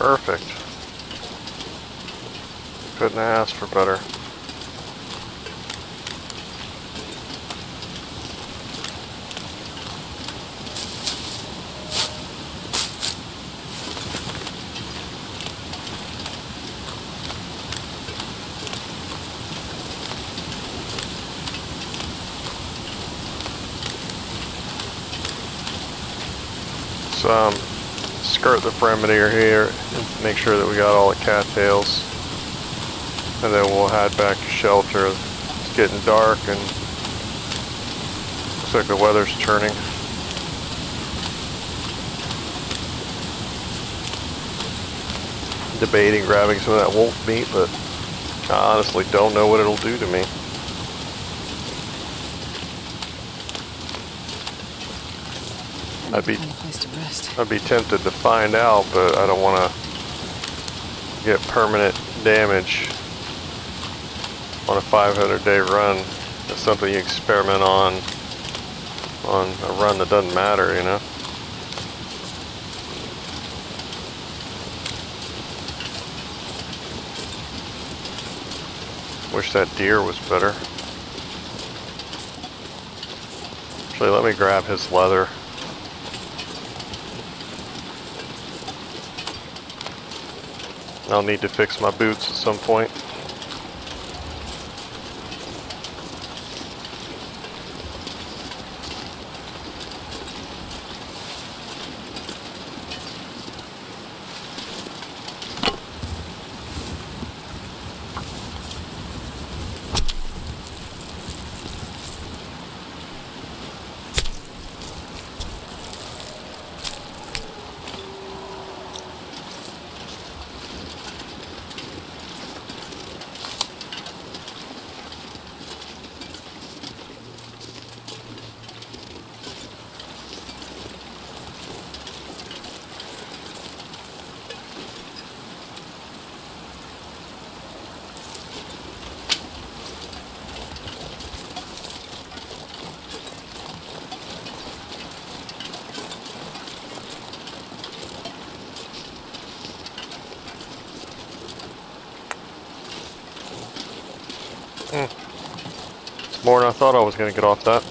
Perfect. Couldn't ask for better. Skirt the perimeter here and make sure that we got all the cattails, and then we'll head back to shelter. It's getting dark and looks like the weather's turning. Debating grabbing some of that wolf meat, but I honestly don't know what it'll do to me. I'd be tempted to find out, but I don't want to get permanent damage on a 500-day run. It's something you experiment on a run that doesn't matter, you know? Wish that deer was better. Actually, let me grab his leather. I'll need to fix my boots at some point. It's more than I thought I was going to get off that.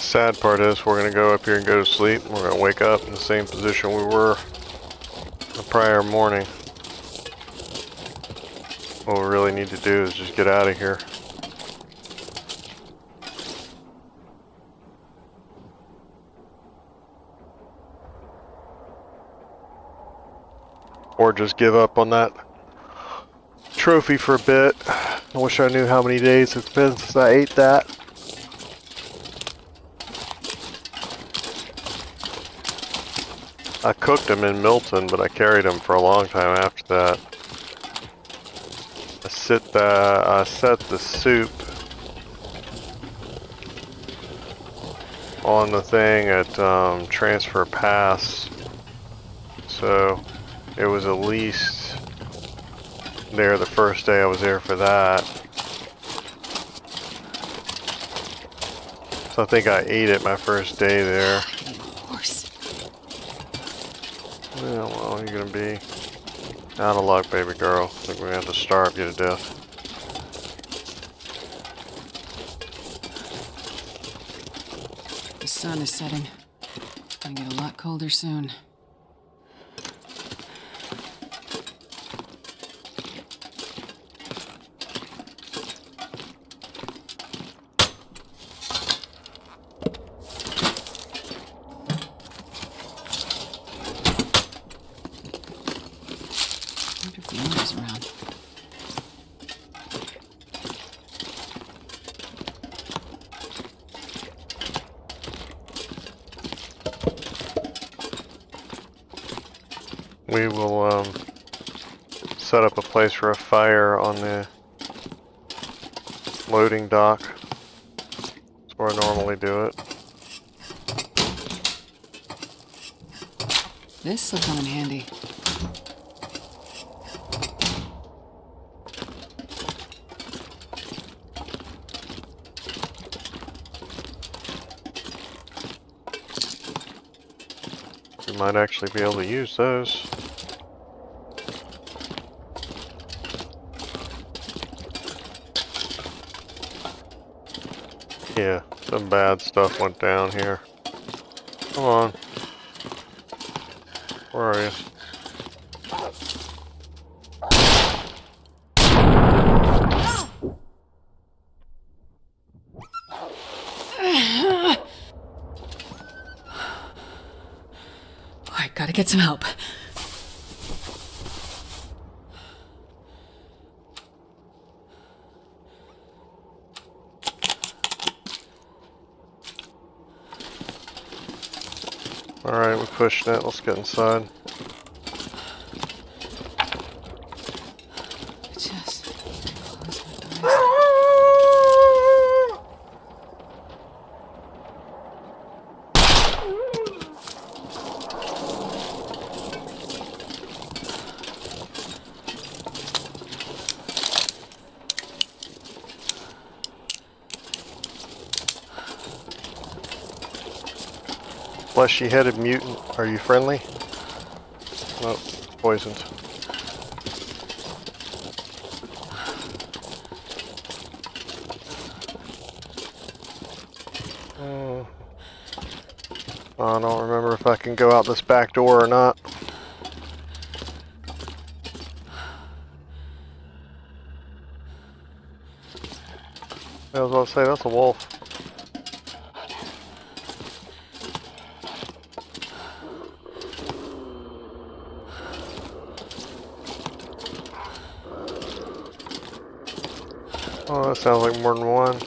Sad part is we're going to go up here and go to sleep. We're going to wake up in the same position we were the prior morning. What we really need to do is just get out of here. Or just give up on that trophy for a bit. I wish I knew how many days it's been since I ate that. I cooked them in Milton, but I carried them for a long time after that. I set the soup on the thing at Transfer Pass, so it was at least there the first day I was there for that. So I think I ate it my first day there. Yeah, well, you're gonna be out of luck, baby girl. I think we're gonna have to starve you to death. The sun is setting. Gonna get a lot colder soon. I wonder if the owner's around. We will set up a place for a fire on the loading dock. That's where I normally do it. This will come in handy. We might actually be able to use those. Yeah, some bad stuff went down here. Come on. Where are you? Alright, gotta get some help. Alright, we pushed it. Let's get inside. Just close my eyes. Fleshy-headed mutant, are you friendly? Nope, poisoned. I don't remember if I can go out this back door or not. I was about to say, that's a wolf. Oh, that sounds like more than one.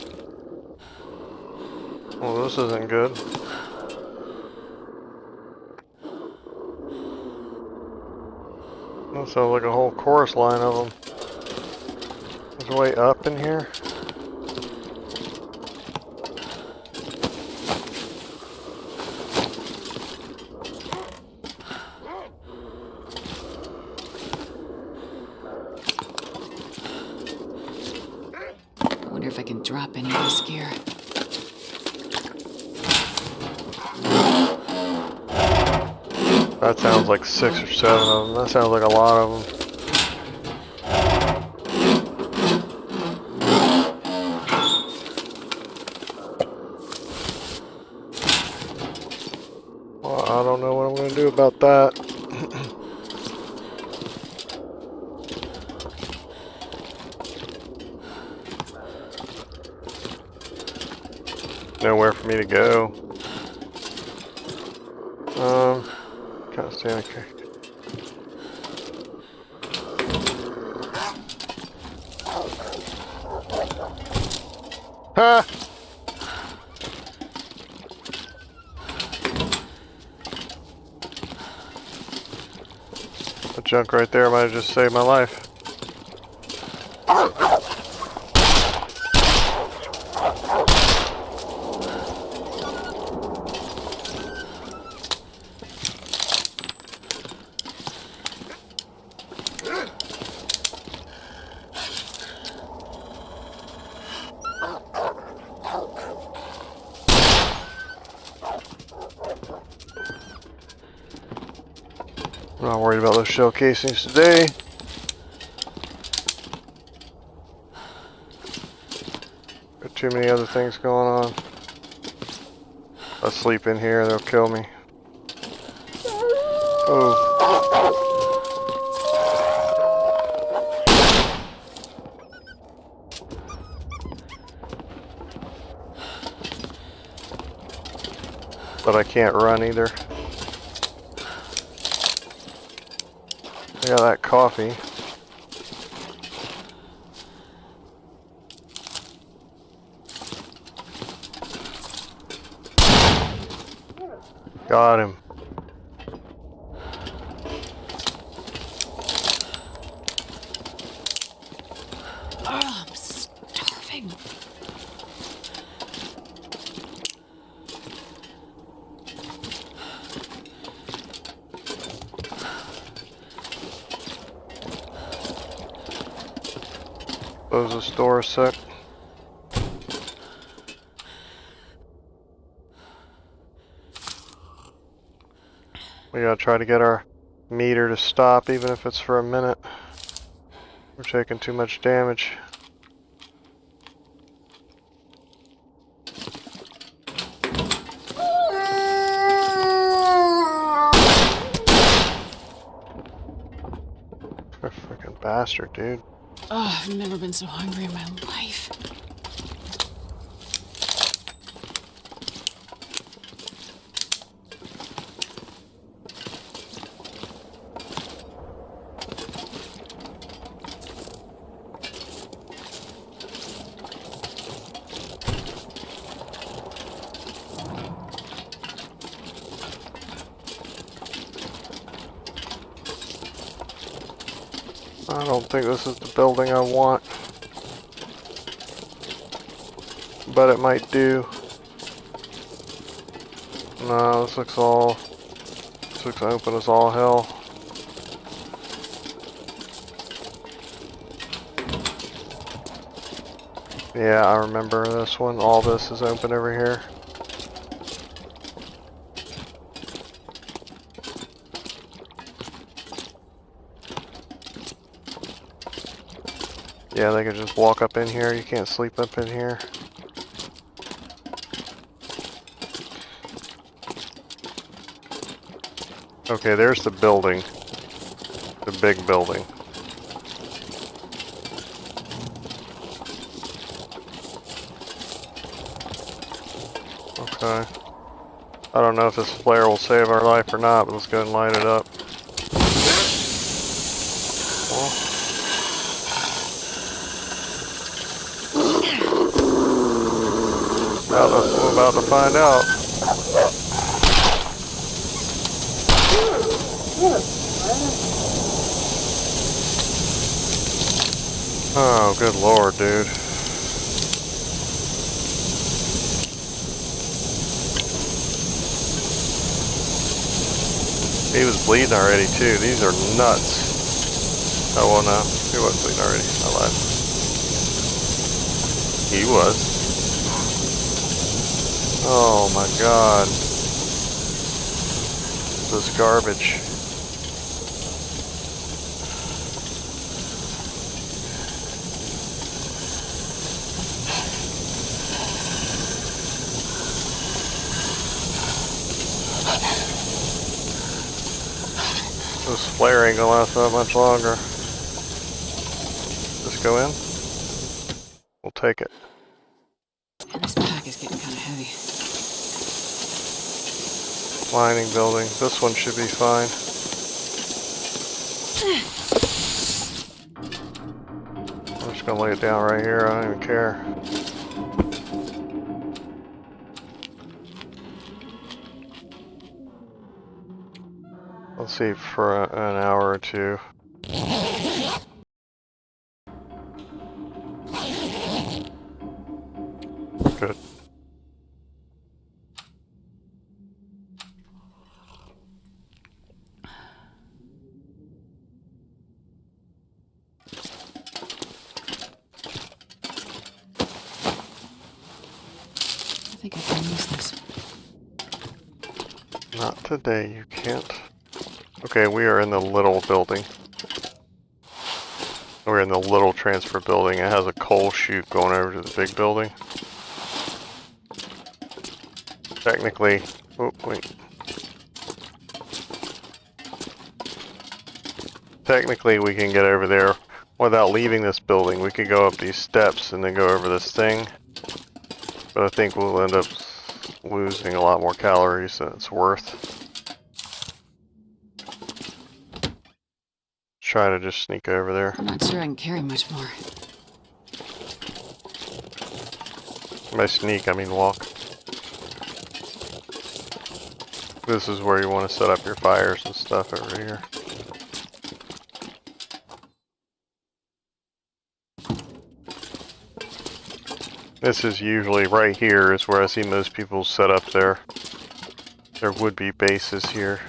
Well, this isn't good. That sounds like a whole chorus line of them. There's a way up in here. I wonder if I can drop any of this gear. That sounds like 6 or 7 of them. That sounds like a lot of them. Well, I don't know what I'm going to do about that. Nowhere for me to go. Kind of stay okay. Ha! The junk right there might have just saved my life. I'm not worried about those shell casings today. Got too many other things going on. If I sleep in here, they'll kill me. Oh. But I can't run either. I got that coffee. Got him. Oh, I'm starving. Close the store a sec. We gotta try to get our meter to stop, even if it's for a minute. We're taking too much damage. A freaking bastard, dude. Oh, I've never been so hungry in my life. I don't think this is the building I want. But it might do. No, this looks open as all hell. Yeah, I remember this one. All this is open over here. Yeah, they could just walk up in here. You can't sleep up in here. Okay, there's the building. The big building. Okay. I don't know if this flare will save our life or not, but let's go and light it up. We're about to find out. Oh, good lord, dude. He was bleeding already, too. These are nuts. Oh, well, no. He wasn't bleeding already. I lied. He was. Oh, my God. This is garbage. This flare ain't gonna last that much longer. Just go in. We'll take it. And this pack is getting kind of heavy. Mining building. This one should be fine. I'm just gonna lay it down right here. I don't even care. Let's see for an hour or two. Good. I think I can use this. Not today, you can't. Okay, we are in the little building. We're in the little transfer building. It has a coal chute going over to the big building. Technically, oh wait. Technically we can get over there without leaving this building. We could go up these steps and then go over this thing. But I think we'll end up losing a lot more calories than it's worth. Try to just sneak over there. I'm not sure I can carry much more. By sneak, I mean walk. This is where you want to set up your fires and stuff over here. This is usually right here is where I see most people set up their would-be bases here.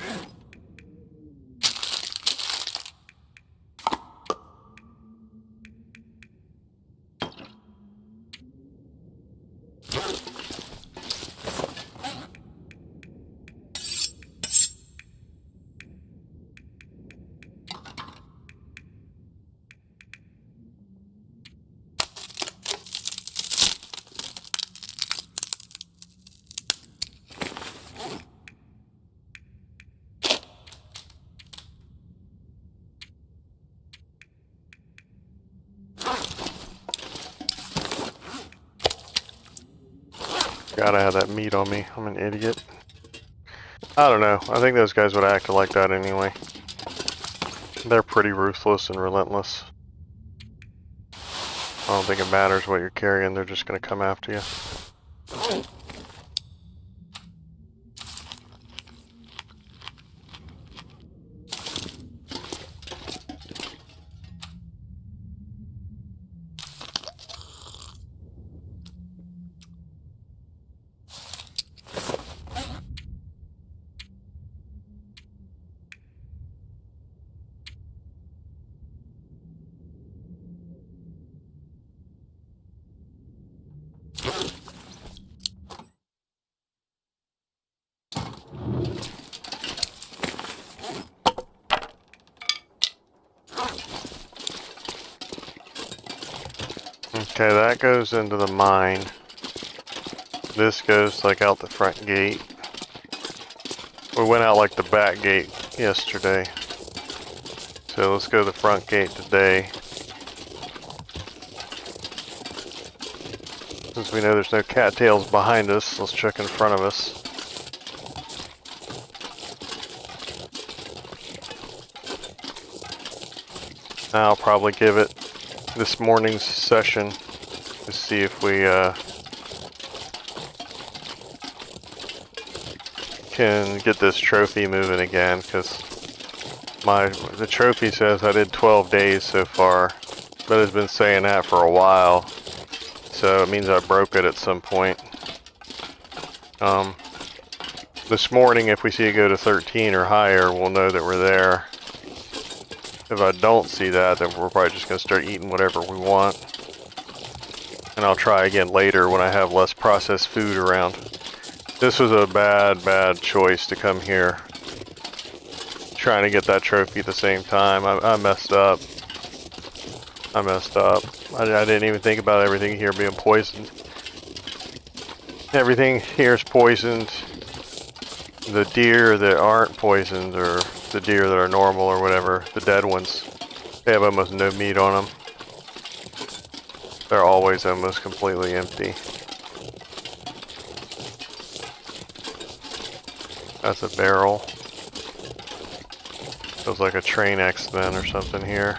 Gotta have that meat on me. I'm an idiot. I don't know. I think those guys would act like that anyway. They're pretty ruthless and relentless. I don't think it matters what you're carrying. They're just gonna come after you. Okay, that goes into the mine. This goes like out the front gate. We went out like the back gate yesterday. So let's go to the front gate today. Since we know there's no cattails behind us, let's check in front of us. I'll probably give it this morning's session to see if we can get this trophy moving again, because the trophy says I did 12 days so far, but it's been saying that for a while, so it means I broke it at some point. This morning, if we see it go to 13 or higher, we'll know that we're there. If I don't see that, then we're probably just going to start eating whatever we want. And I'll try again later when I have less processed food around. This was a bad choice to come here. Trying to get that trophy at the same time. I messed up. I didn't even think about everything here being poisoned. Everything here is poisoned. The deer that aren't poisoned, or the deer that are normal or whatever, the dead ones, they have almost no meat on them. They're always almost completely empty. That's a barrel. Feels like a train accident or something here.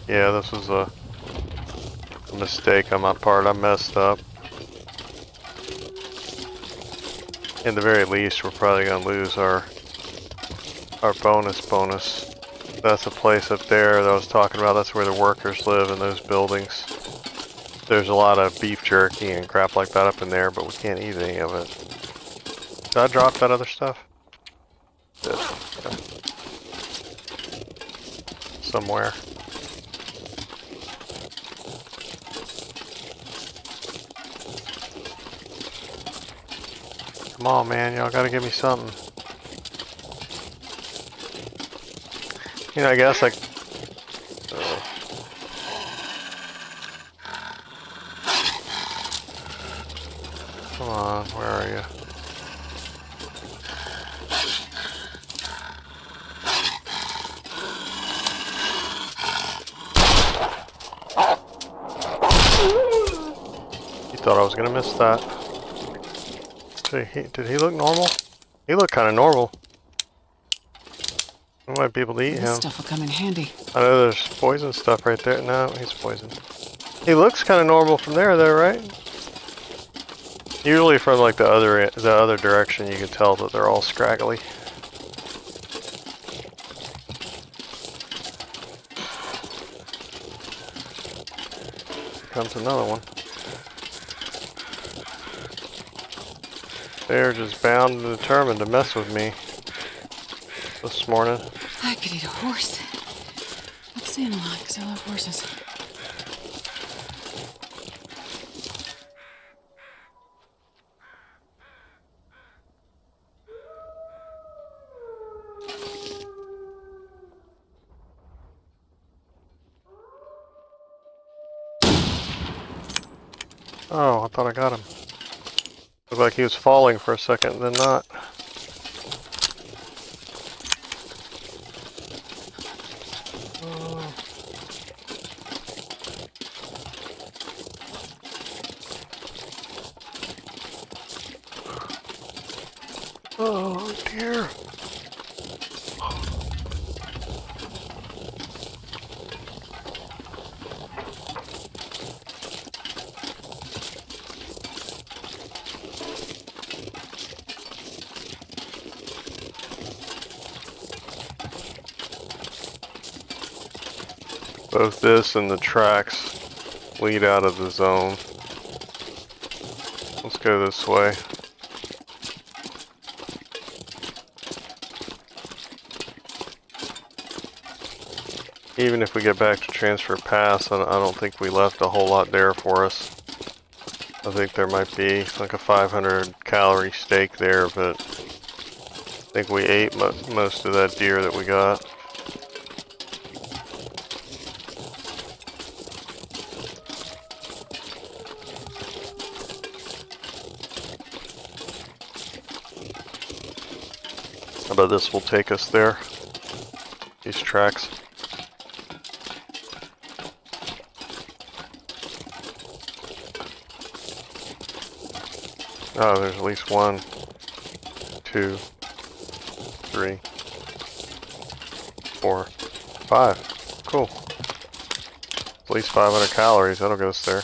Yeah, this was a mistake on my part. I messed up. In the very least, we're probably gonna lose our bonus. That's a place up there that I was talking about. That's where the workers live in those buildings. There's a lot of beef jerky and crap like that up in there, but we can't eat any of it. Did I drop that other stuff? Did. Okay. somewhere. Come on, man, y'all gotta give me something. You know, I guess like... Come on, where are you? You thought I was gonna miss that. Did he look normal? He looked kind of normal. We might be able to eat This him. stuff will come in handy. I know there's poison stuff right there. No, he's poisoned. He looks kind of normal from there, though, right? Usually from like the other direction, you can tell that they're all scraggly. Here comes another one. They're just bound and determined to mess with me this morning. I could eat a horse. Let's see him a lot, because I love horses. Oh, I thought I got him. Looked like he was falling for a second, then not. Oh dear. Both this and the tracks lead out of the zone. Let's go this way. Even if we get back to Transfer Pass, I don't think we left a whole lot there for us. I think there might be like a 500 calorie steak there, but I think we ate most of that deer that we got. I bet this will take us there. These tracks. Oh, there's at least 1, 2, 3, 4, 5. Cool. At least 500 calories. That'll get us there.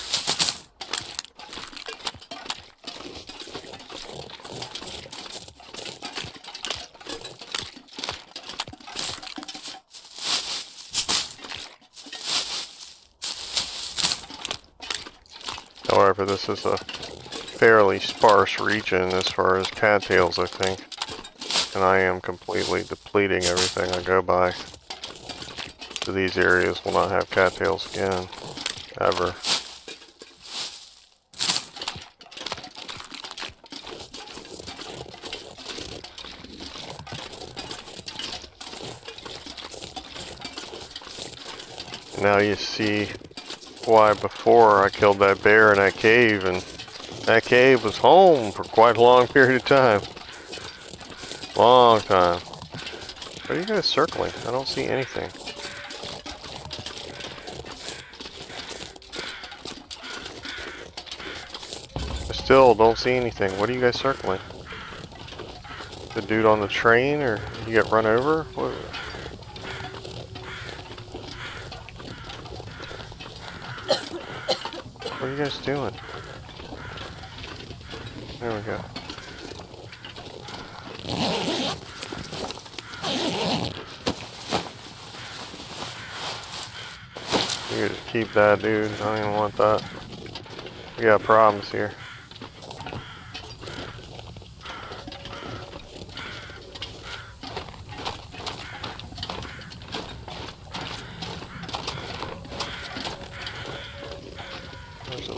However, this is a fairly sparse region as far as cattails, I think. And I am completely depleting everything I go by. So these areas will not have cattails again. Ever. Now you see why before I killed that bear in that cave, and that cave was home for quite a long period of time. Long time. What are you guys circling? I don't see anything. I still don't see anything. What are you guys circling? The dude on the train, or you get run over? What? What are you guys doing? There we go. You just keep that, dude. I don't even want that. We got problems here.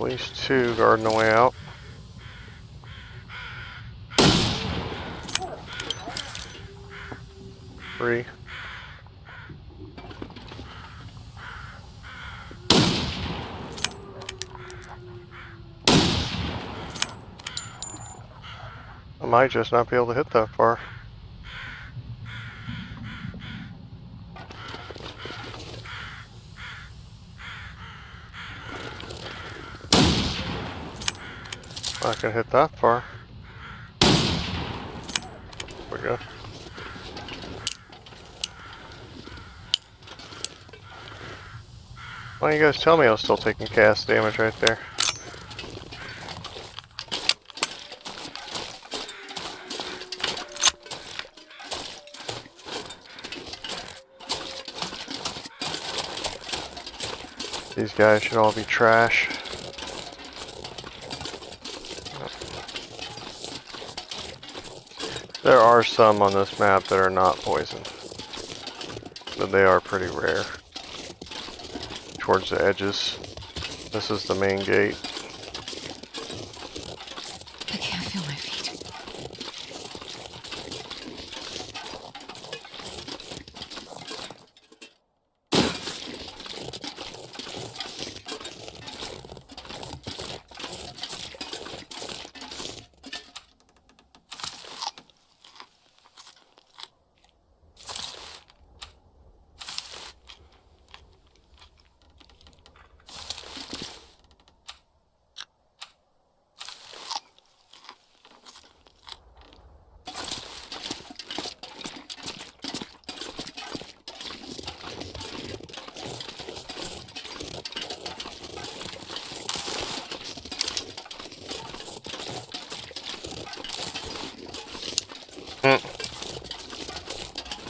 least 2 guarding the way out. Three. I might just not be able to hit that far. I can hit that far. There we go. Why don't you guys tell me I was still taking cast damage right there? These guys should all be trash. There are some on this map that are not poison, but they are pretty rare. Towards the edges. This is the main gate. I can't feel my feet.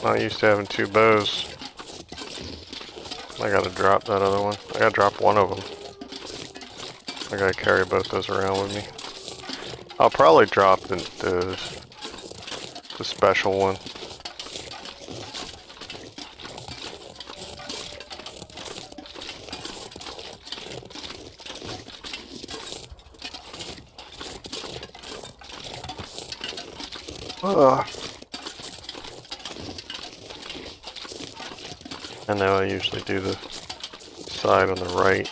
Not used to having 2 bows. I gotta drop that other one. I gotta drop one of them. I gotta carry both those around with me. I'll probably drop the special one. Ugh. I know I usually do the side on the right.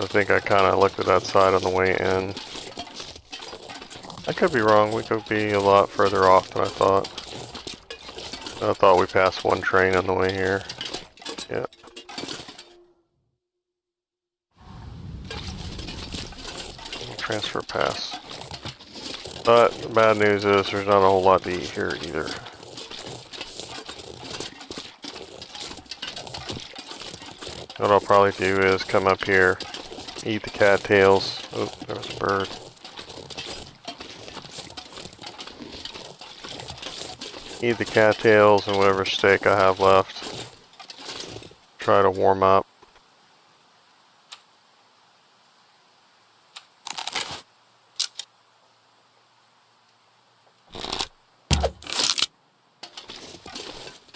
I think I kind of looked at that side on the way in. I could be wrong. We could be a lot further off than I thought. I thought we passed one train on the way here. Yeah. Transfer pass. But the bad news is there's not a whole lot to eat here either. What I'll probably do is come up here, eat the cattails. Oh, there was a bird. Eat the cattails and whatever steak I have left. Try to warm up.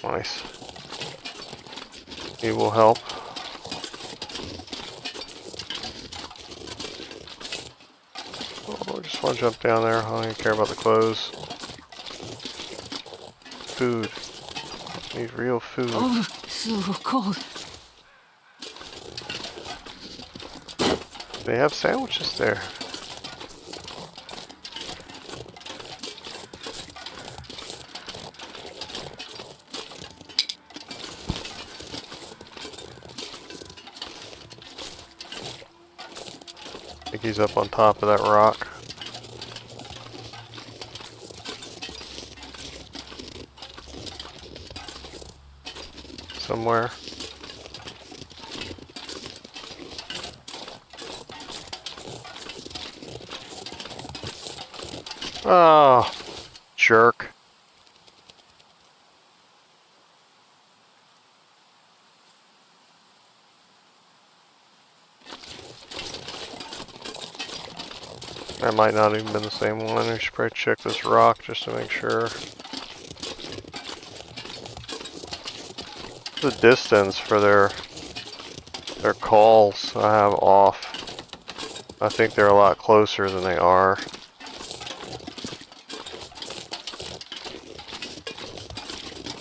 Nice. It will help. Oh, I just want to jump down there. I don't even care about the clothes. Food. Need real food. Oh, so cold. They have sandwiches there. I think he's up on top of that rock. Somewhere. Oh, jerk. That might not even been the same one. We should probably check this rock just to make sure. The distance for their Their calls I have off. I think they're a lot closer than they are.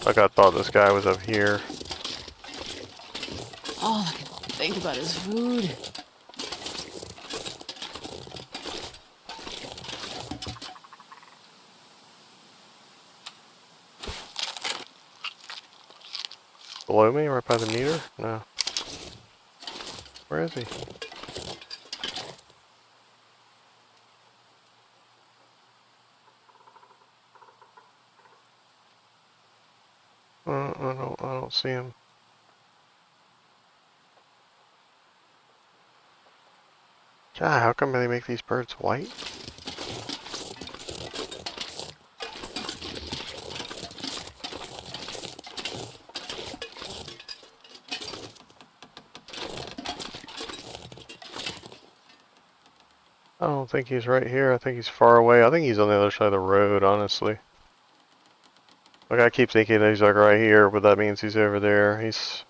Like I thought this guy was up here. All I can think about is food. Below me, right by the meter? No. Where is he? I don't see him. God, how come they make these birds white? I don't think he's right here. I think he's far away. I think he's on the other side of the road, honestly. Like I keep thinking that he's like right here, but that means he's over there. He's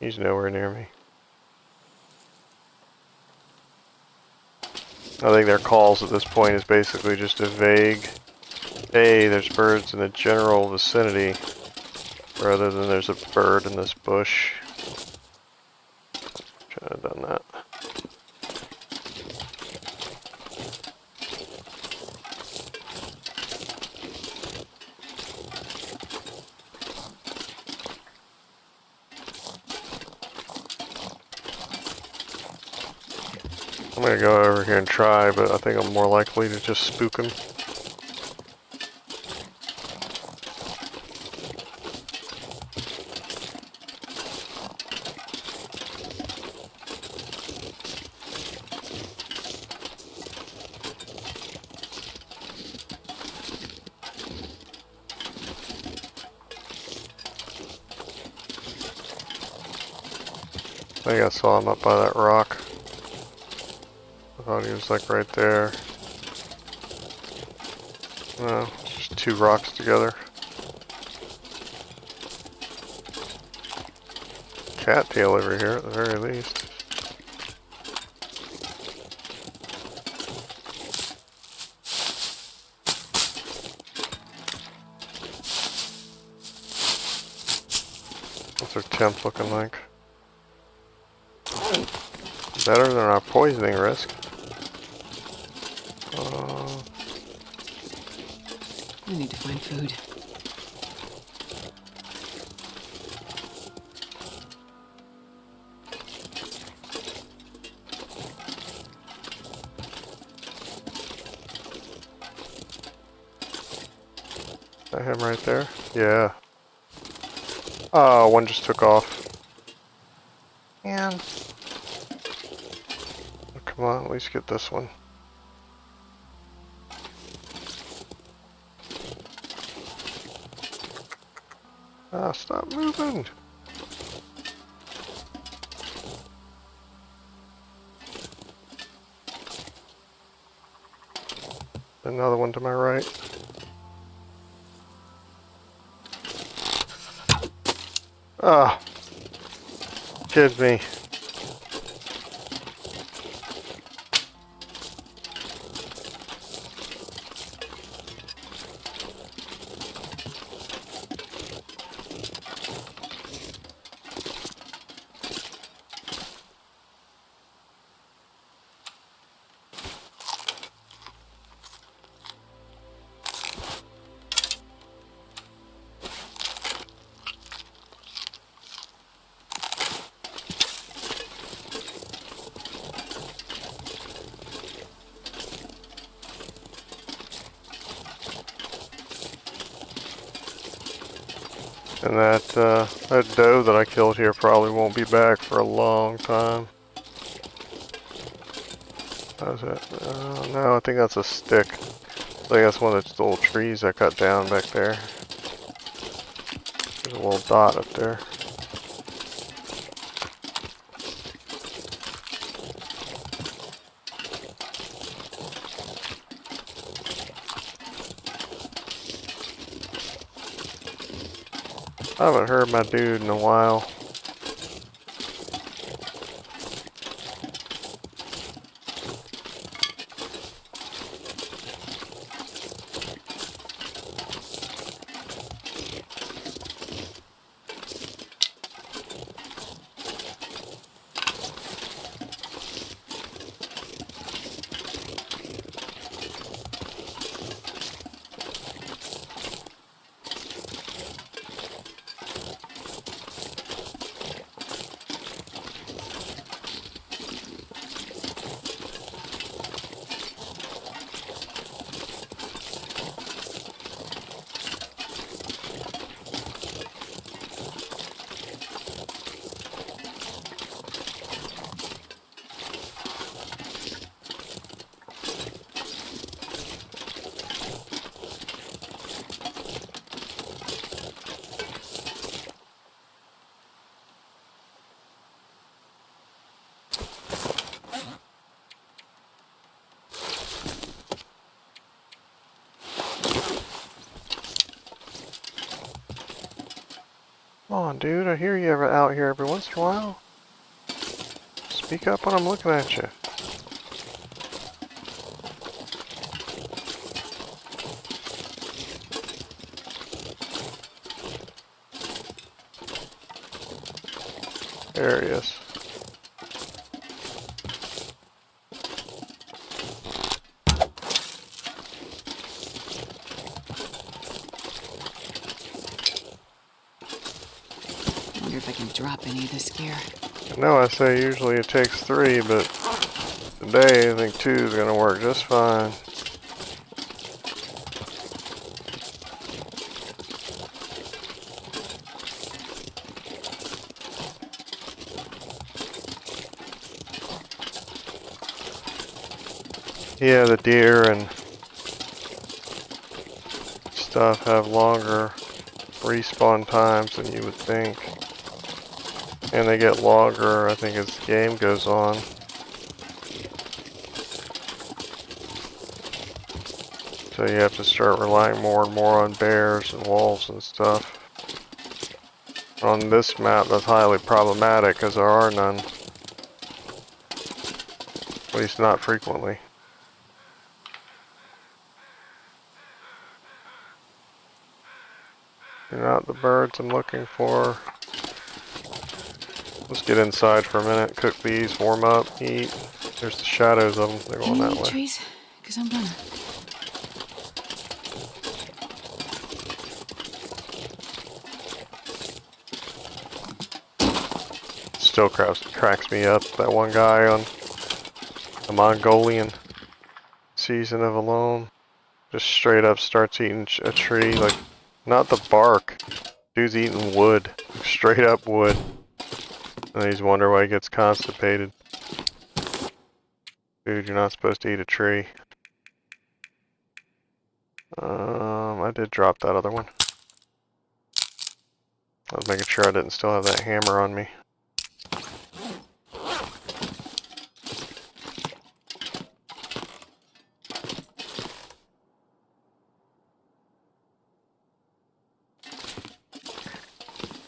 nowhere near me. I think their calls at this point is basically just a vague, hey, there's birds in the general vicinity, rather than there's a bird in this bush. Should have done that. I'm gonna go over here and try, but I think I'm more likely to just spook him. I think I saw him up by that rock. I thought he was like right there. No, just two rocks together. Cattail over here at the very least. What's our temp looking like? Better than our poisoning risk. I need to find food. Is that him right there? Yeah. Oh, one just took off. Man. Oh, come on, at least get this one. Ah, stop moving. Another one to my right. Ah, kid me. And that doe that I killed here probably won't be back for a long time. How's that? No, I think that's a stick. I think that's one of those little trees I cut down back there. There's a little dot up there. I haven't heard my dude in a while. Come on, dude. I hear you out here every once in a while. Speak up when I'm looking at you. There he is. I wonder if I can drop any of this gear. No, I say usually it takes 3, but today I think 2 is going to work just fine. Yeah, the deer and stuff have longer respawn times than you would think. And they get longer, I think, as the game goes on. So you have to start relying more and more on bears and wolves and stuff. On this map, that's highly problematic because there are none. At least not frequently. They're not the birds I'm looking for. Let's get inside for a minute, cook these, warm up, eat. There's the shadows of them, they're going Any that way. trees? Because I'm gonna. Still cracks me up, that one guy on the Mongolian season of Alone. Just straight up starts eating a tree, like, not the bark. Dude's eating wood, straight up wood. And he's wondering why he gets constipated. Dude, you're not supposed to eat a tree. I did drop that other one. I was making sure I didn't still have that hammer on me.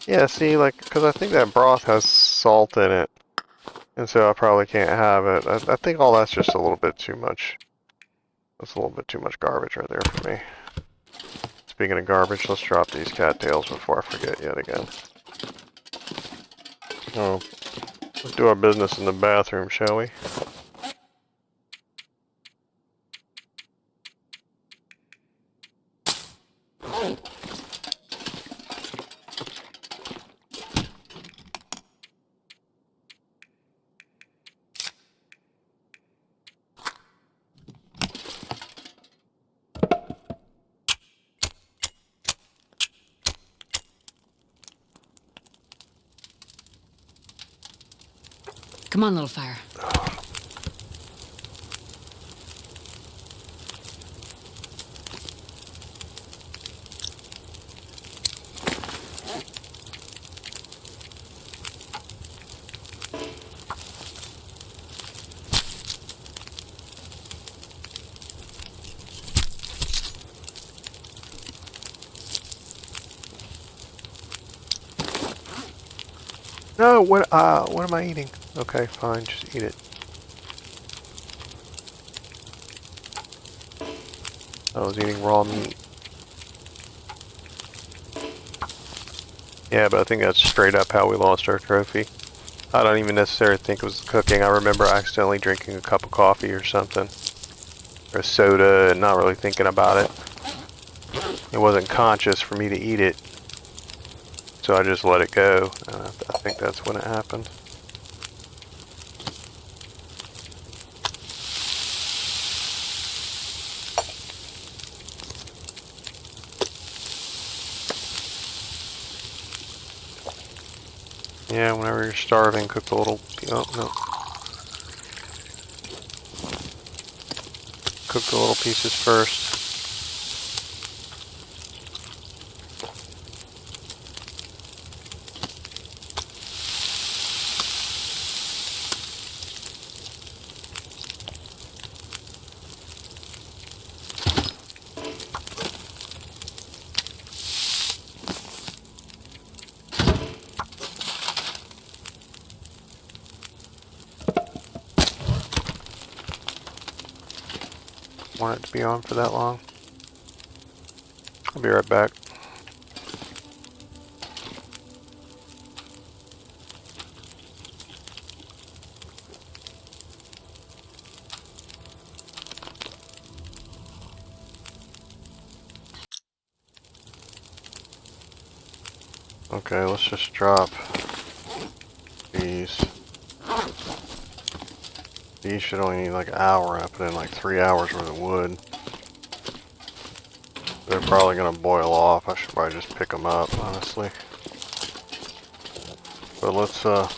Yeah, see, like, because I think that broth has salt in it. And so I probably can't have it. I think all that's just a little bit too much. That's a little bit too much garbage right there for me. Speaking of garbage, let's drop these cattails before I forget yet again. Oh, let's do our business in the bathroom, shall we? Come on, little fire. No, what am I eating? Okay, fine, just eat it. I was eating raw meat. Yeah, but I think that's straight up how we lost our trophy. I don't even necessarily think it was cooking. I remember accidentally drinking a cup of coffee or something. Or soda and not really thinking about it. It wasn't conscious for me to eat it. So I just let it go. And I think that's when it happened. Yeah, whenever you're starving, cook the little... Oh, no. Cook the little pieces first. want it to be on for that long. I'll be right back. Okay, let's just drop these. These should only need like an hour. I put in like 3 hours worth of wood. They're probably gonna boil off. I should probably just pick them up, honestly. But let's, I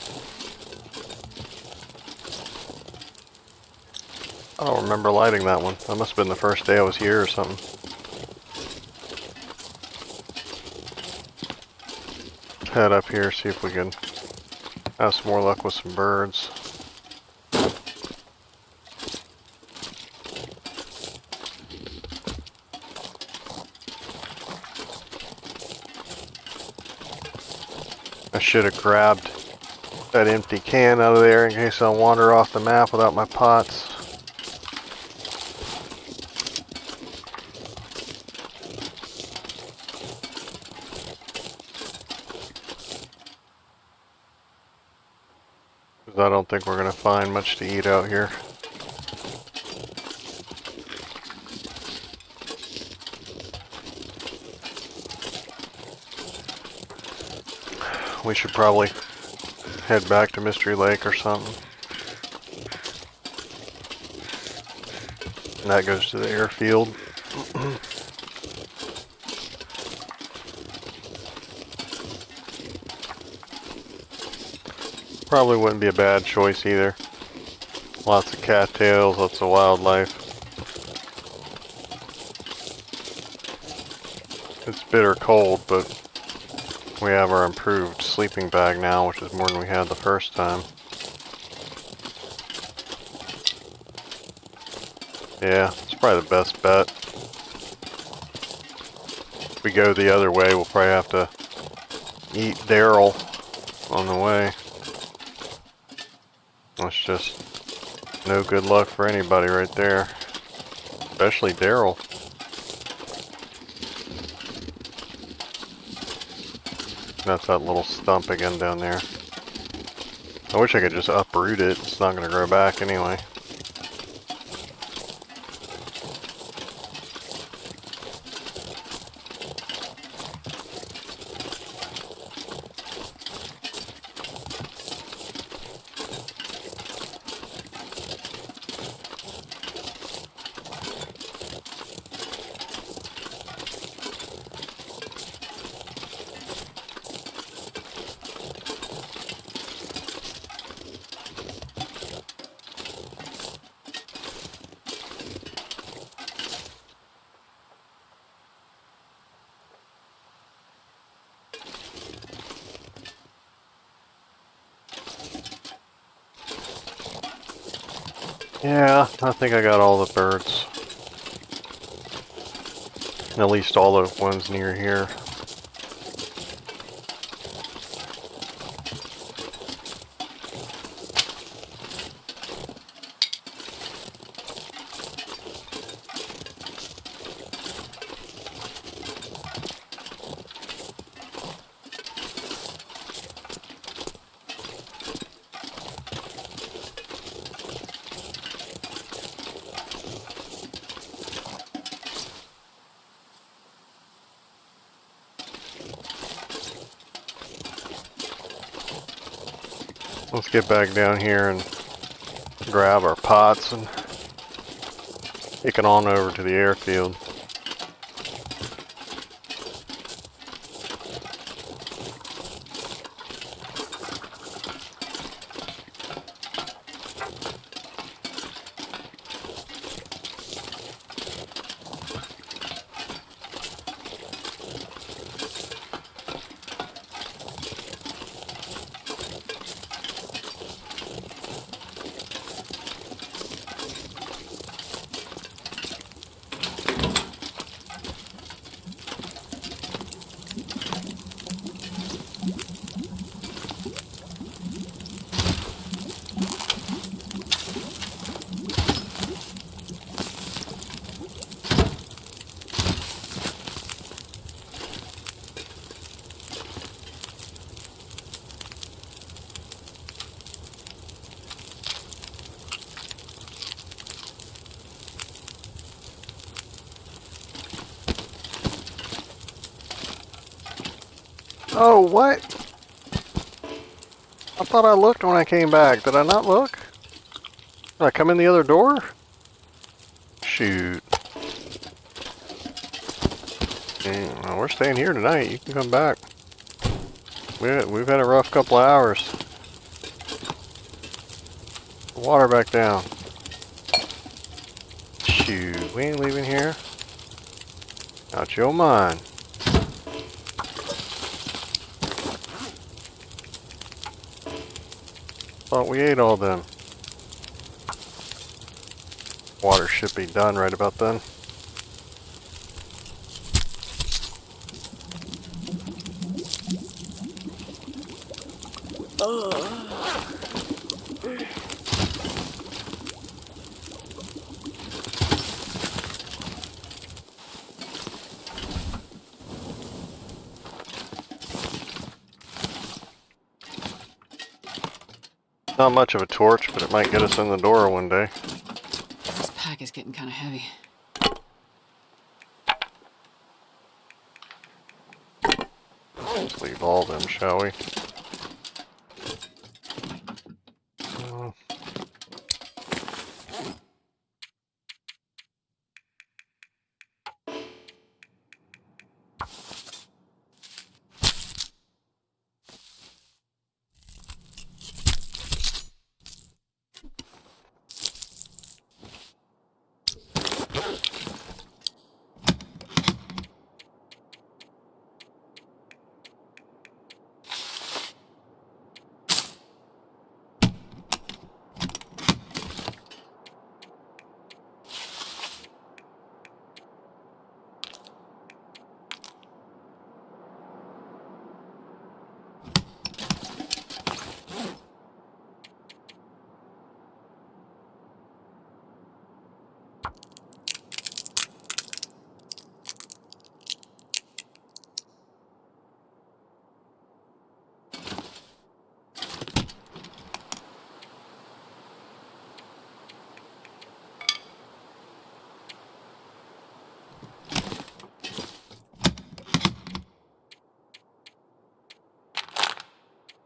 don't remember lighting that one. That must have been the first day I was here or something. Head up here, see if we can have some more luck with some birds. I should have grabbed that empty can out of there in case I wander off the map without my pots. Because I don't think we're going to find much to eat out here. We should probably head back to Mystery Lake or something. And that goes to the airfield. Probably wouldn't be a bad choice either. Lots of cattails, lots of wildlife. It's bitter cold, but we have our improved sleeping bag now, which is more than we had the first time. Yeah, it's probably the best bet. If we go the other way, we'll probably have to eat Daryl on the way. That's just no good luck for anybody right there. Especially Daryl. That's that little stump again down there. I wish I could just uproot it. It's not going to grow back anyway. Yeah, I think I got all the birds. At least all the ones near here. Let's get back down here and grab our pots and take it on over to the airfield. Oh, what? I thought I looked when I came back. Did I not look? Did I come in the other door? Shoot. Well, we're staying here tonight. You can come back. We've had a rough couple of hours. Water back down. Shoot, we ain't leaving here. Out your mind. Thought we ate all them. Water should be done right about then. Not much of a torch, but it might get us in the door one day. This pack is getting kind of heavy. Let's leave all of them, shall we?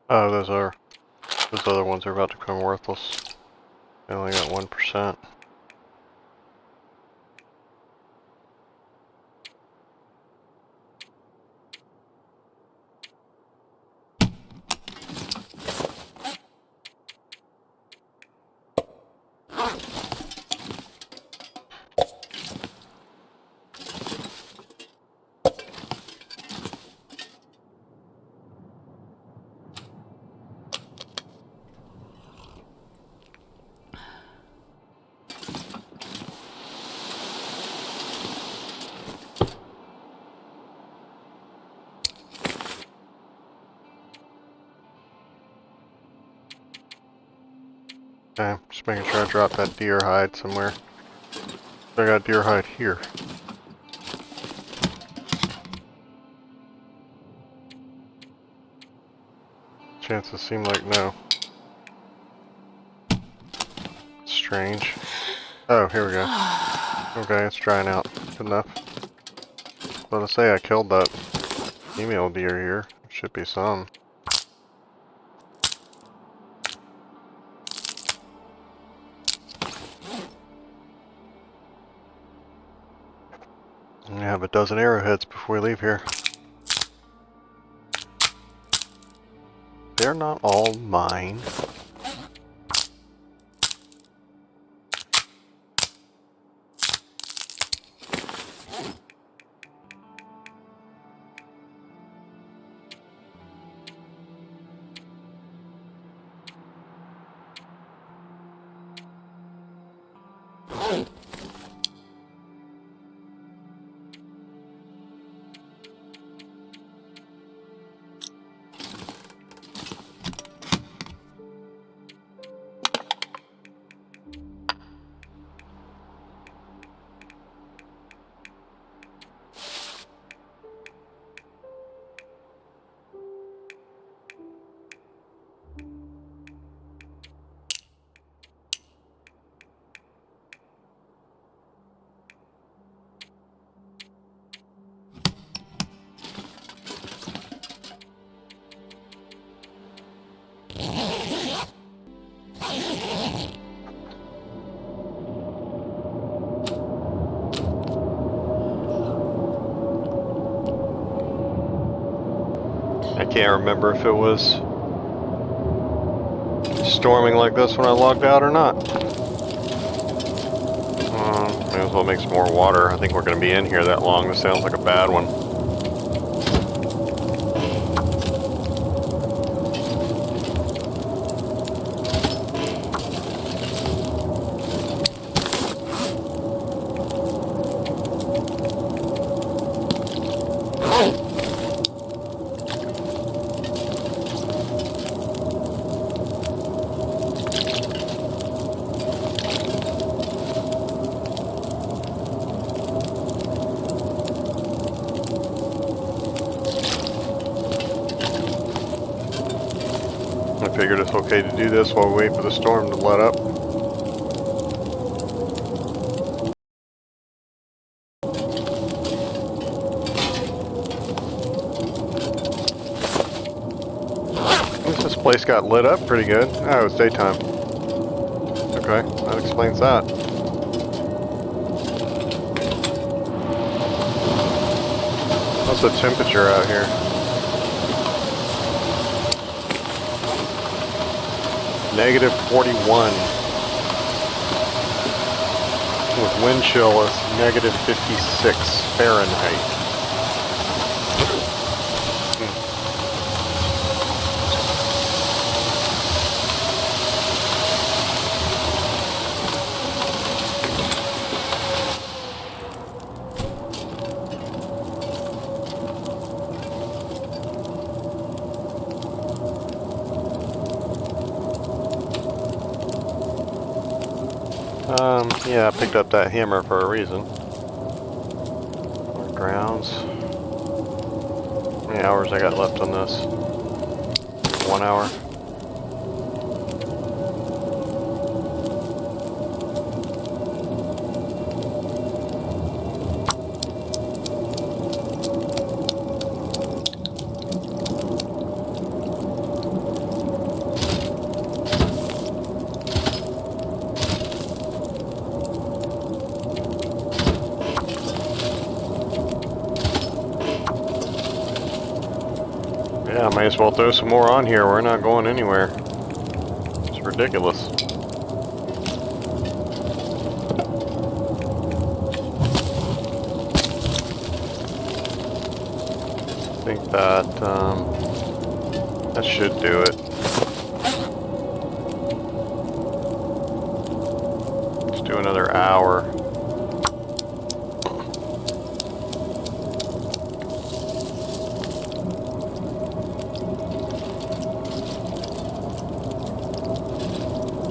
Oh, those other ones are about to become worthless. They only got 1%. Okay, just making sure I drop that deer hide somewhere. I got deer hide here. Chances seem like no. Strange. Oh, here we go. Okay, it's drying out. Good enough. But to say I killed that female deer here. Should be some. We have a dozen arrowheads before we leave here. They're not all mine. I can't remember if it was storming like this when I logged out or not. May as well make some more water. I think we're going to be in here that long. This sounds like a bad one. I figured it's okay to do this while we wait for the storm to let up. At least this place got lit up pretty good. Oh, it was daytime. Okay, that explains that. What's the temperature out here? Negative 41. With wind chill is negative 56 Fahrenheit. Yeah, I picked up that hammer for a reason. More grounds. How many hours I got left on this? 1 hour. Yeah, might as well throw some more on here. We're not going anywhere. It's ridiculous. I think that that should do it. Let's do another hour.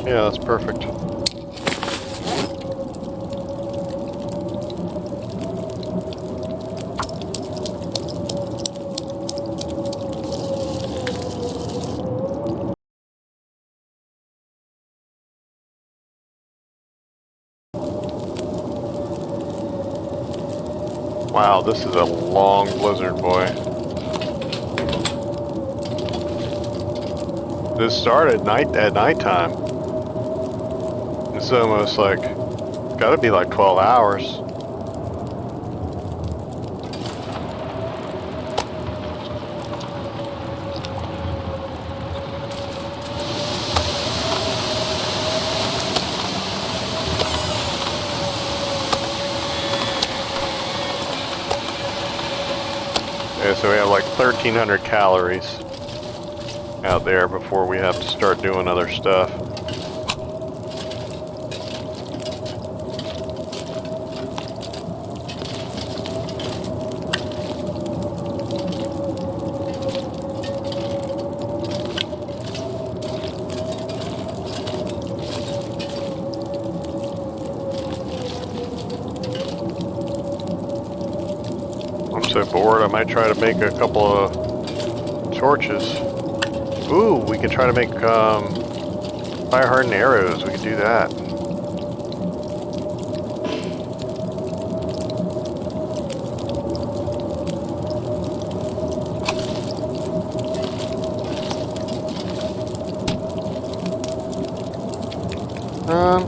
Yeah, that's perfect. Wow, this is a long blizzard, boy. This started at nighttime. It's almost like, it's gotta be like 12 hours. Yeah, so we have like 1,300 calories out there before we have to start doing other stuff. I'm so bored, I might try to make a couple of torches. Ooh, we can try to make fire hardened arrows. We can do that.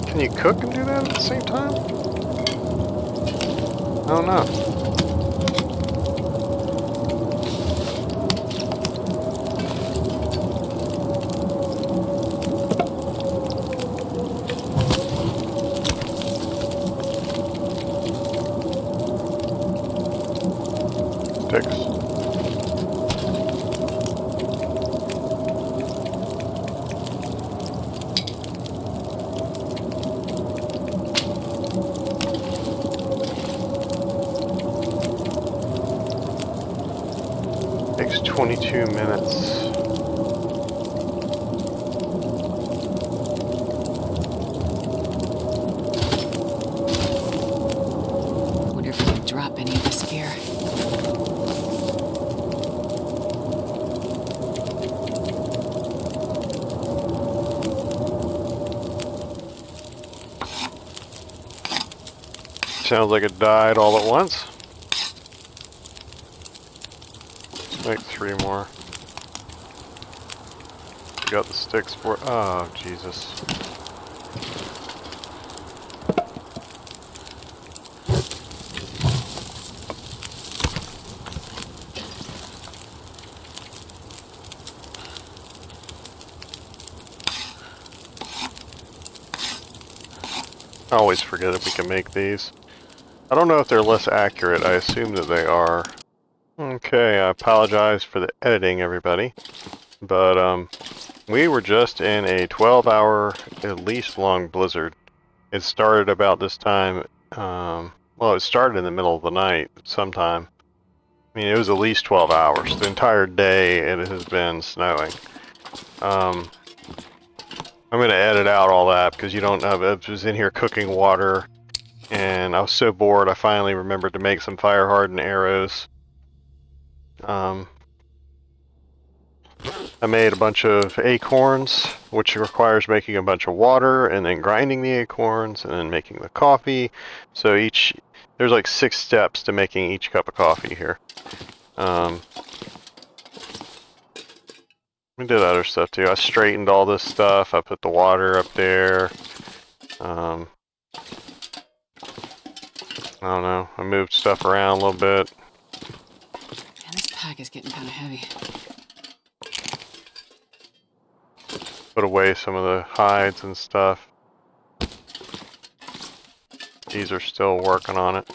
Can you cook and do that at the same time? I don't know. fixed. Takes 22 minutes. Wonder if we can drop any of this gear. Sounds like it died all at once. Let's make 3 more. Got the sticks for. Oh, Jesus. I always forget if we can make these. I don't know if they're less accurate. I assume that they are. Okay, I apologize for the editing, everybody. But, we were just in a 12-hour, at least long blizzard. It started about this time, well, it started in the middle of the night sometime. I mean, it was at least 12 hours. The entire day it has been snowing. I'm going to edit out all that because you don't know. I was in here cooking water and I was so bored I finally remembered to make some fire hardened arrows. I made a bunch of acorns, which requires making a bunch of water and then grinding the acorns and then making the coffee. So there's like 6 steps to making each cup of coffee here. We did other stuff too. I straightened all this stuff. I put the water up there. I don't know. I moved stuff around a little bit. Man, this pack is getting kind of heavy. Put away some of the hides and stuff. These are still working on it.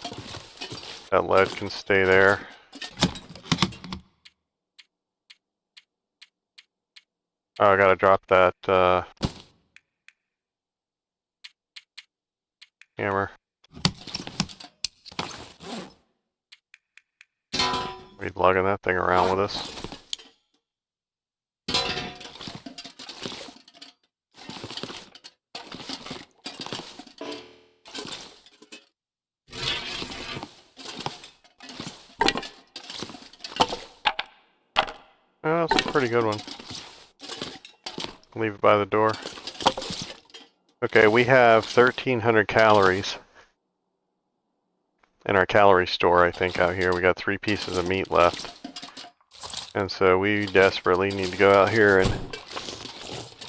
That lead can stay there. Oh, I gotta drop that hammer. We lugging that thing around with us. Oh, that's a pretty good one. Leave it by the door. Okay, we have 1,300 calories in our calorie store, I think, out here. We got 3 pieces of meat left. And so we desperately need to go out here and...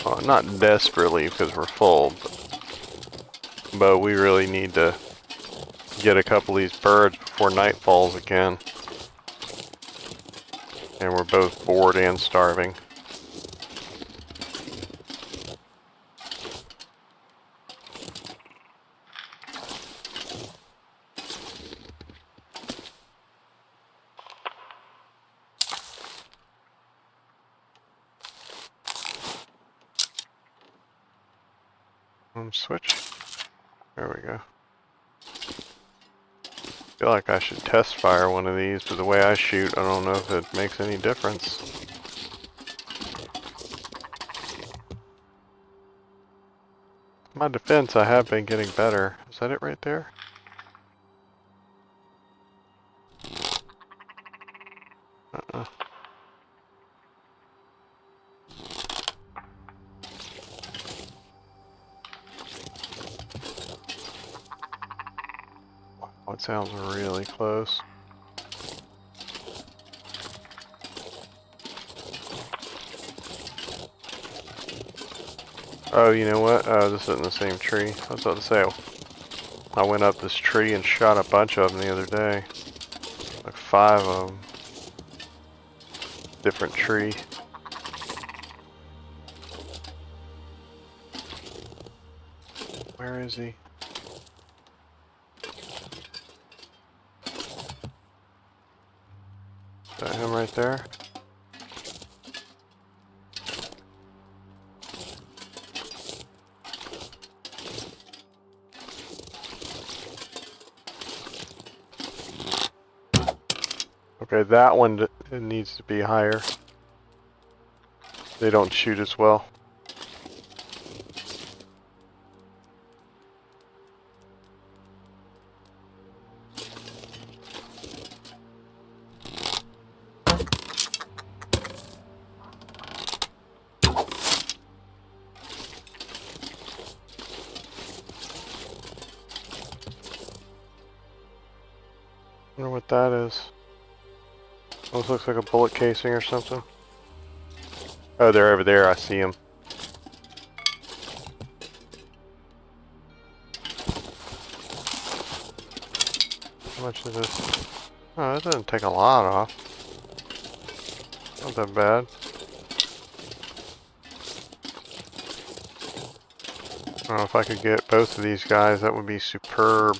Well, not desperately because we're full, but we really need to get a couple of these birds before night falls again. And we're both bored and starving. Switch. There we go. I feel like I should test fire one of these, but the way I shoot, I don't know if it makes any difference. My defense, I have been getting better. Is that it right there? Uh-uh. Wow, it sounds really close. Oh, you know what? This isn't the same tree. I was about to say, I went up this tree and shot a bunch of them the other day. Like 5 of them. Different tree. Where is he? Is that him right there? Okay, that one it needs to be higher. They don't shoot as well. Wonder what that is. Almost looks like a bullet casing or something. Oh, they're over there. I see them. How much is this? Oh, that doesn't take a lot off. Not that bad. I don't know if I could get both of these guys. That would be superb.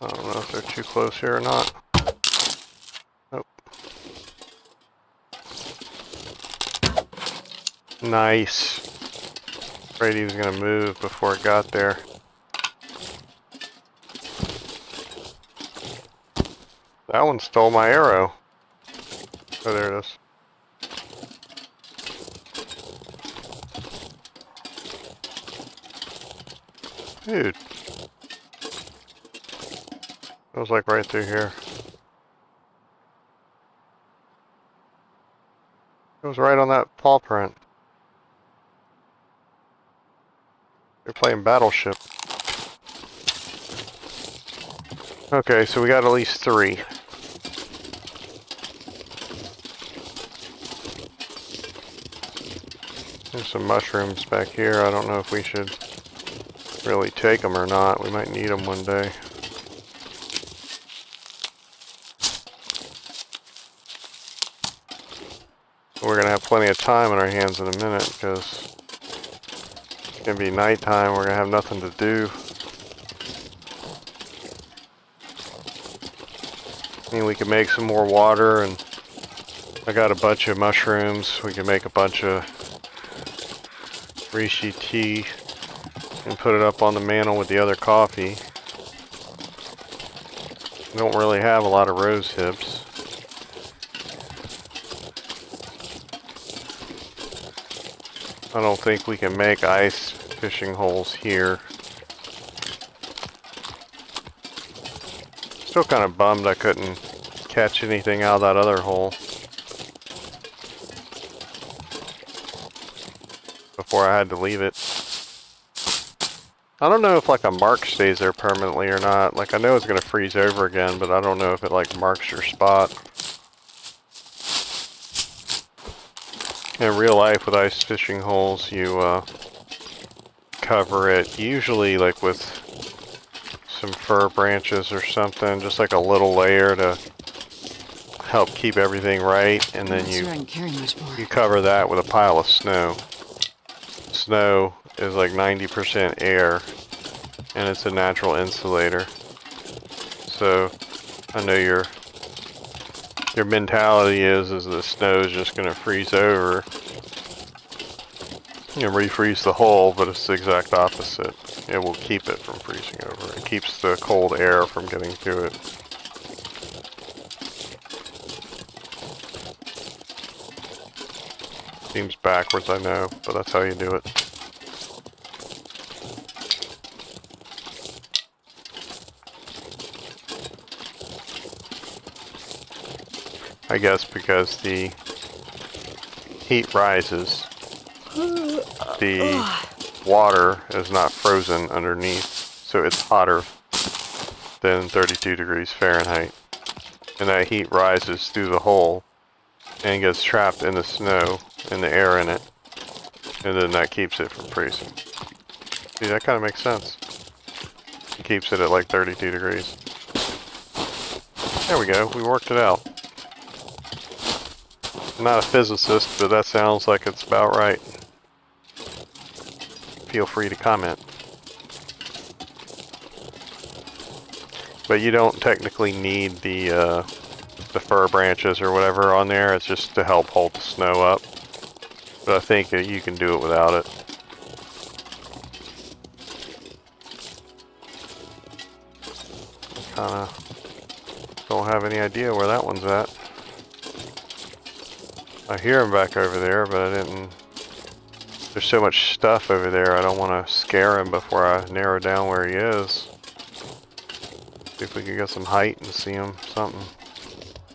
I don't know if they're too close here or not. Nope. Nice. Afraid he was gonna move before it got there. That one stole my arrow. Oh, there it is. Dude. It was like right through here. It was right on that paw print. They're playing Battleship. Okay, so we got at least 3. There's some mushrooms back here. I don't know if we should really take them or not. We might need them one day. We're gonna have plenty of time on our hands in a minute because it's gonna be nighttime. We're gonna have nothing to do. I mean, we can make some more water, and I got a bunch of mushrooms. We can make a bunch of reishi tea and put it up on the mantle with the other coffee. We don't really have a lot of rose hips. I don't think we can make ice fishing holes here. Still kind of bummed I couldn't catch anything out of that other hole before I had to leave it. I don't know if like a mark stays there permanently or not. Like I know it's gonna freeze over again, but I don't know if it like marks your spot. In real life with ice fishing holes, you cover it usually like with some fir branches or something, just like a little layer to help keep everything right, and then I'm not sure I can carry much more. you cover that with a pile of snow. Snow is like 90% air, and it's a natural insulator. So I know your mentality is the snow is just going to freeze over and refreeze the hole, but it's the exact opposite. It will keep it from freezing over. It keeps the cold air from getting to it. Seems backwards, I know, but that's how you do it. I guess because the heat rises, the water is not frozen underneath, so it's hotter than 32 degrees Fahrenheit. And that heat rises through the hole and gets trapped in the snow and the air in it, and then that keeps it from freezing. See, that kind of makes sense. It keeps it at like 32 degrees. There we go, we worked it out. I'm not a physicist, but that sounds like it's about right. Feel free to comment. But you don't technically need the fir branches or whatever on there. It's just to help hold the snow up. But I think that you can do it without it. Kinda don't have any idea where that one's at. I hear him back over there, but I didn't... There's so much stuff over there, I don't want to scare him before I narrow down where he is. See if we can get some height and see him something.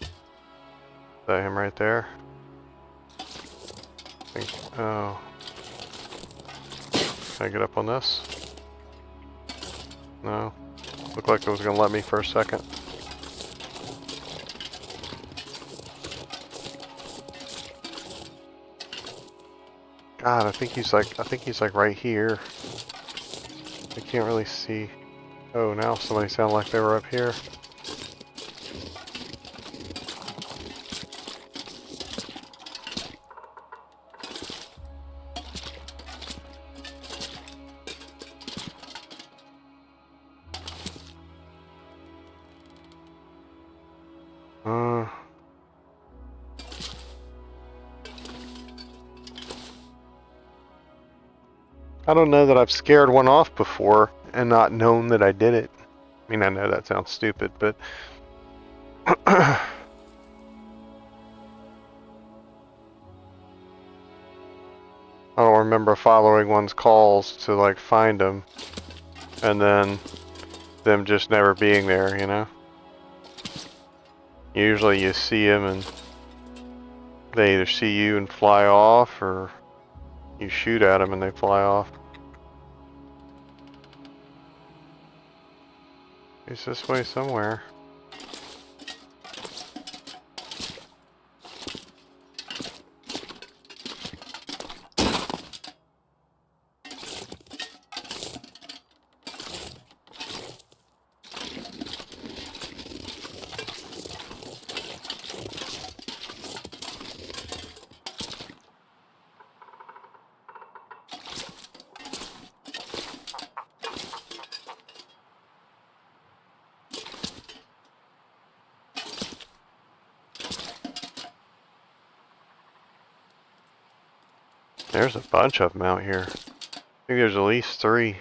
Is that him right there? I think, oh. Can I get up on this? No. Looked like it was gonna let me for a second. God, I think he's like right here. I can't really see. Oh, now somebody sounded like they were up here. I don't know that I've scared one off before and not known that I did it. I mean, I know that sounds stupid, but I don't remember following one's calls to like find them and then them just never being there, you know? Usually you see them and they either see you and fly off, or you shoot at them and they fly off. He's this way somewhere. There's a bunch of them out here. I think there's at least 3. I think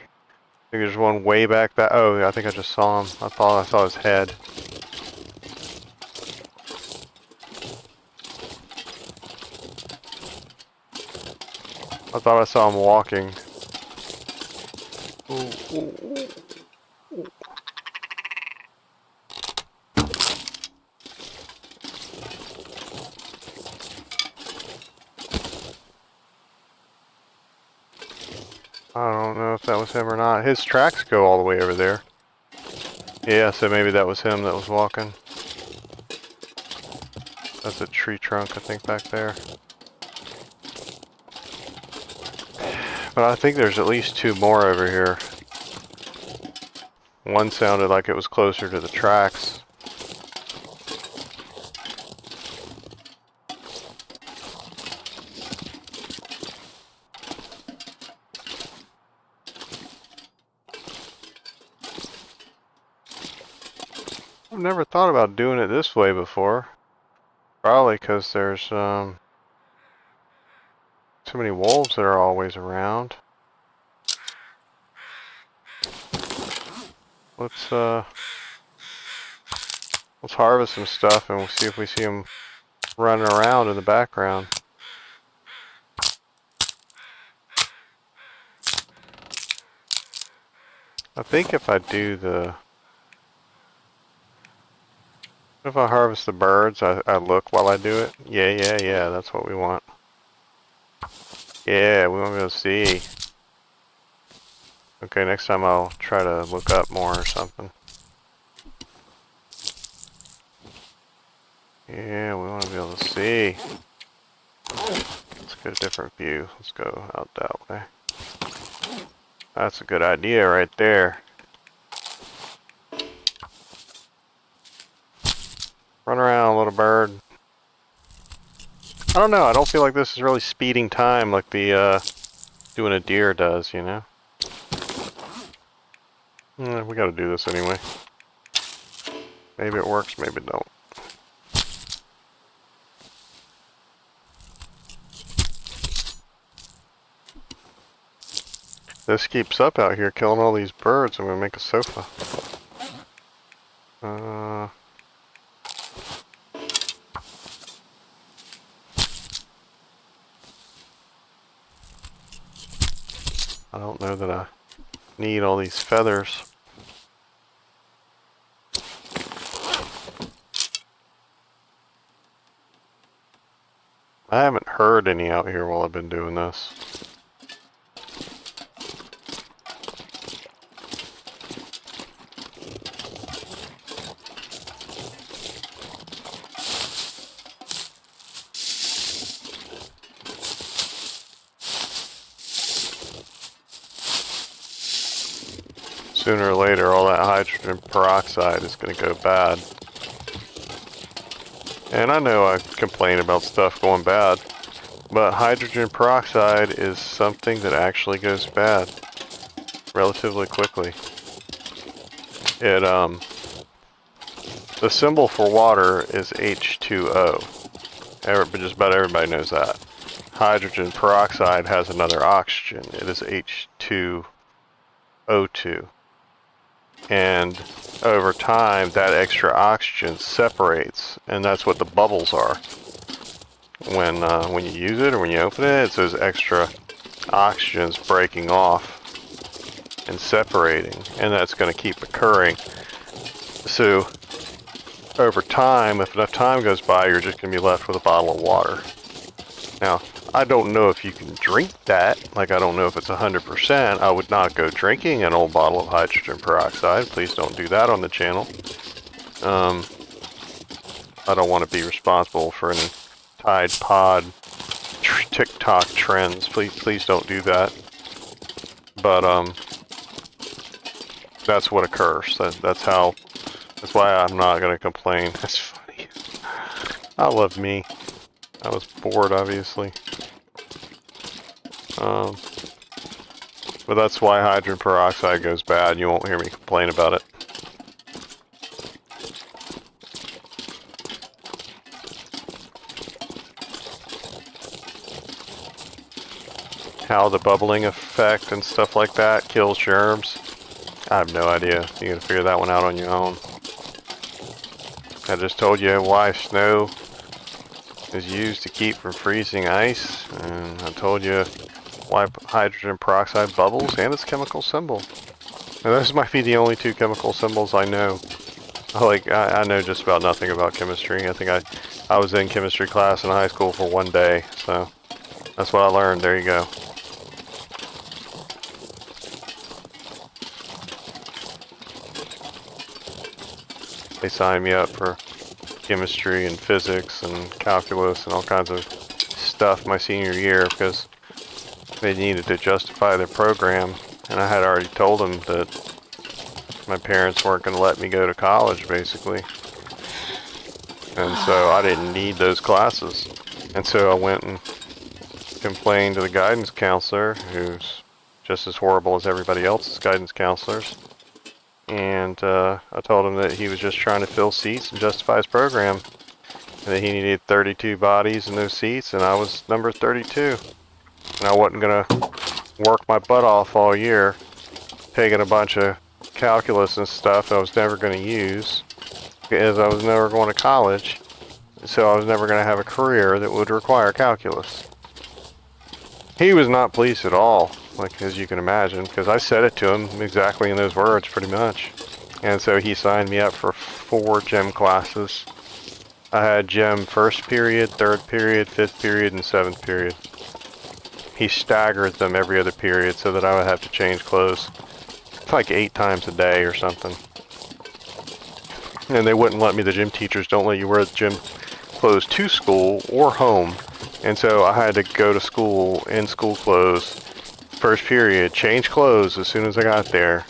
there's one way back that. Oh, I think I just saw him. I thought I saw his head. I thought I saw him walking. Ooh, ooh, ooh. I don't know if that was him or not. His tracks go all the way over there. Yeah, so maybe that was him that was walking. That's a tree trunk, I think, back there. But I think there's at least 2 more over here. One sounded like it was closer to the tracks. I've never thought about doing it this way before. Probably because there's so many wolves that are always around. Let's harvest some stuff and we'll see if we see them running around in the background. I think if I do if I harvest the birds, I look while I do it. Yeah, that's what we want. Yeah, we want to be able to see. Okay, next time I'll try to look up more or something. Yeah, we want to be able to see. Let's get a different view. Let's go out that way. That's a good idea right there. Run around, little bird. I don't know, I don't feel like this is really speeding time like the doing a deer does, you know? We gotta do this anyway. Maybe it works, maybe it don't. This keeps up out here, killing all these birds. I'm gonna make a sofa. I don't know that I need all these feathers. I haven't heard any out here while I've been doing this. Sooner or later, all that hydrogen peroxide is going to go bad. And I know I complain about stuff going bad, but hydrogen peroxide is something that actually goes bad relatively quickly. The symbol for water is H2O. Just about everybody knows that. Hydrogen peroxide has another oxygen. It is H2O2. And over time, that extra oxygen separates, and that's what the bubbles are. When you use it or when you open it, it's those extra oxygens breaking off and separating, and that's going to keep occurring. So over time, if enough time goes by, you're just going to be left with a bottle of water. Now, I don't know if you can drink that. Like, I don't know if it's 100%. I would not go drinking an old bottle of hydrogen peroxide. Please don't do that on the channel. I don't want to be responsible for any Tide Pod TikTok trends. Please don't do that. But that's what occurs. That's why I'm not going to complain. That's funny. I love me. I was bored, obviously. But that's why hydrogen peroxide goes bad. You won't hear me complain about it. How the bubbling effect and stuff like that kills germs, I have no idea. You gotta figure that one out on your own. I just told you why snow is used to keep from freezing ice, and I told you why hydrogen peroxide bubbles and its chemical symbol. And those might be the only two chemical symbols I know. Like, I know just about nothing about chemistry. I think I was in chemistry class in high school for one day, so that's what I learned. There you go. They signed me up for chemistry and physics and calculus and all kinds of stuff my senior year because they needed to justify their program, and I had already told them that my parents weren't going to let me go to college, basically. And so I didn't need those classes. And so I went and complained to the guidance counselor, who's just as horrible as everybody else's guidance counselors. And I told him that he was just trying to fill seats and justify his program. And that he needed 32 bodies in those seats, and I was number 32. And I wasn't going to work my butt off all year, taking a bunch of calculus and stuff that I was never going to use, because I was never going to college. So I was never going to have a career that would require calculus. He was not pleased at all, like, as you can imagine, because I said it to him exactly in those words, pretty much. And so he signed me up for 4 gym classes. I had gym first period, third period, fifth period, and 7th period. He staggered them every other period so that I would have to change clothes like 8 times a day or something. And they wouldn't let me, the gym teachers don't let you wear gym clothes to school or home. And so I had to go to school in school clothes, first period, change clothes as soon as I got there,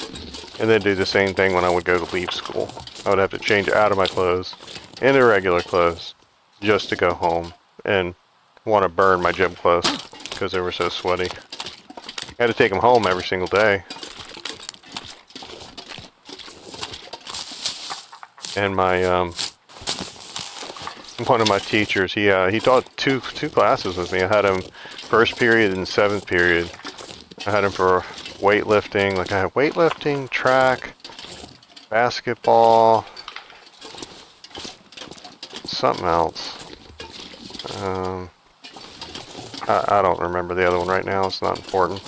and then do the same thing when I would go to leave school. I would have to change out of my clothes into regular clothes just to go home and want to burn my gym clothes because they were so sweaty. I had to take them home every single day. And my one of my teachers, he taught two classes with me. I had him first period and seventh period. I had him for weightlifting. Like I had weightlifting, track, basketball, something else. I don't remember the other one right now. It's not important.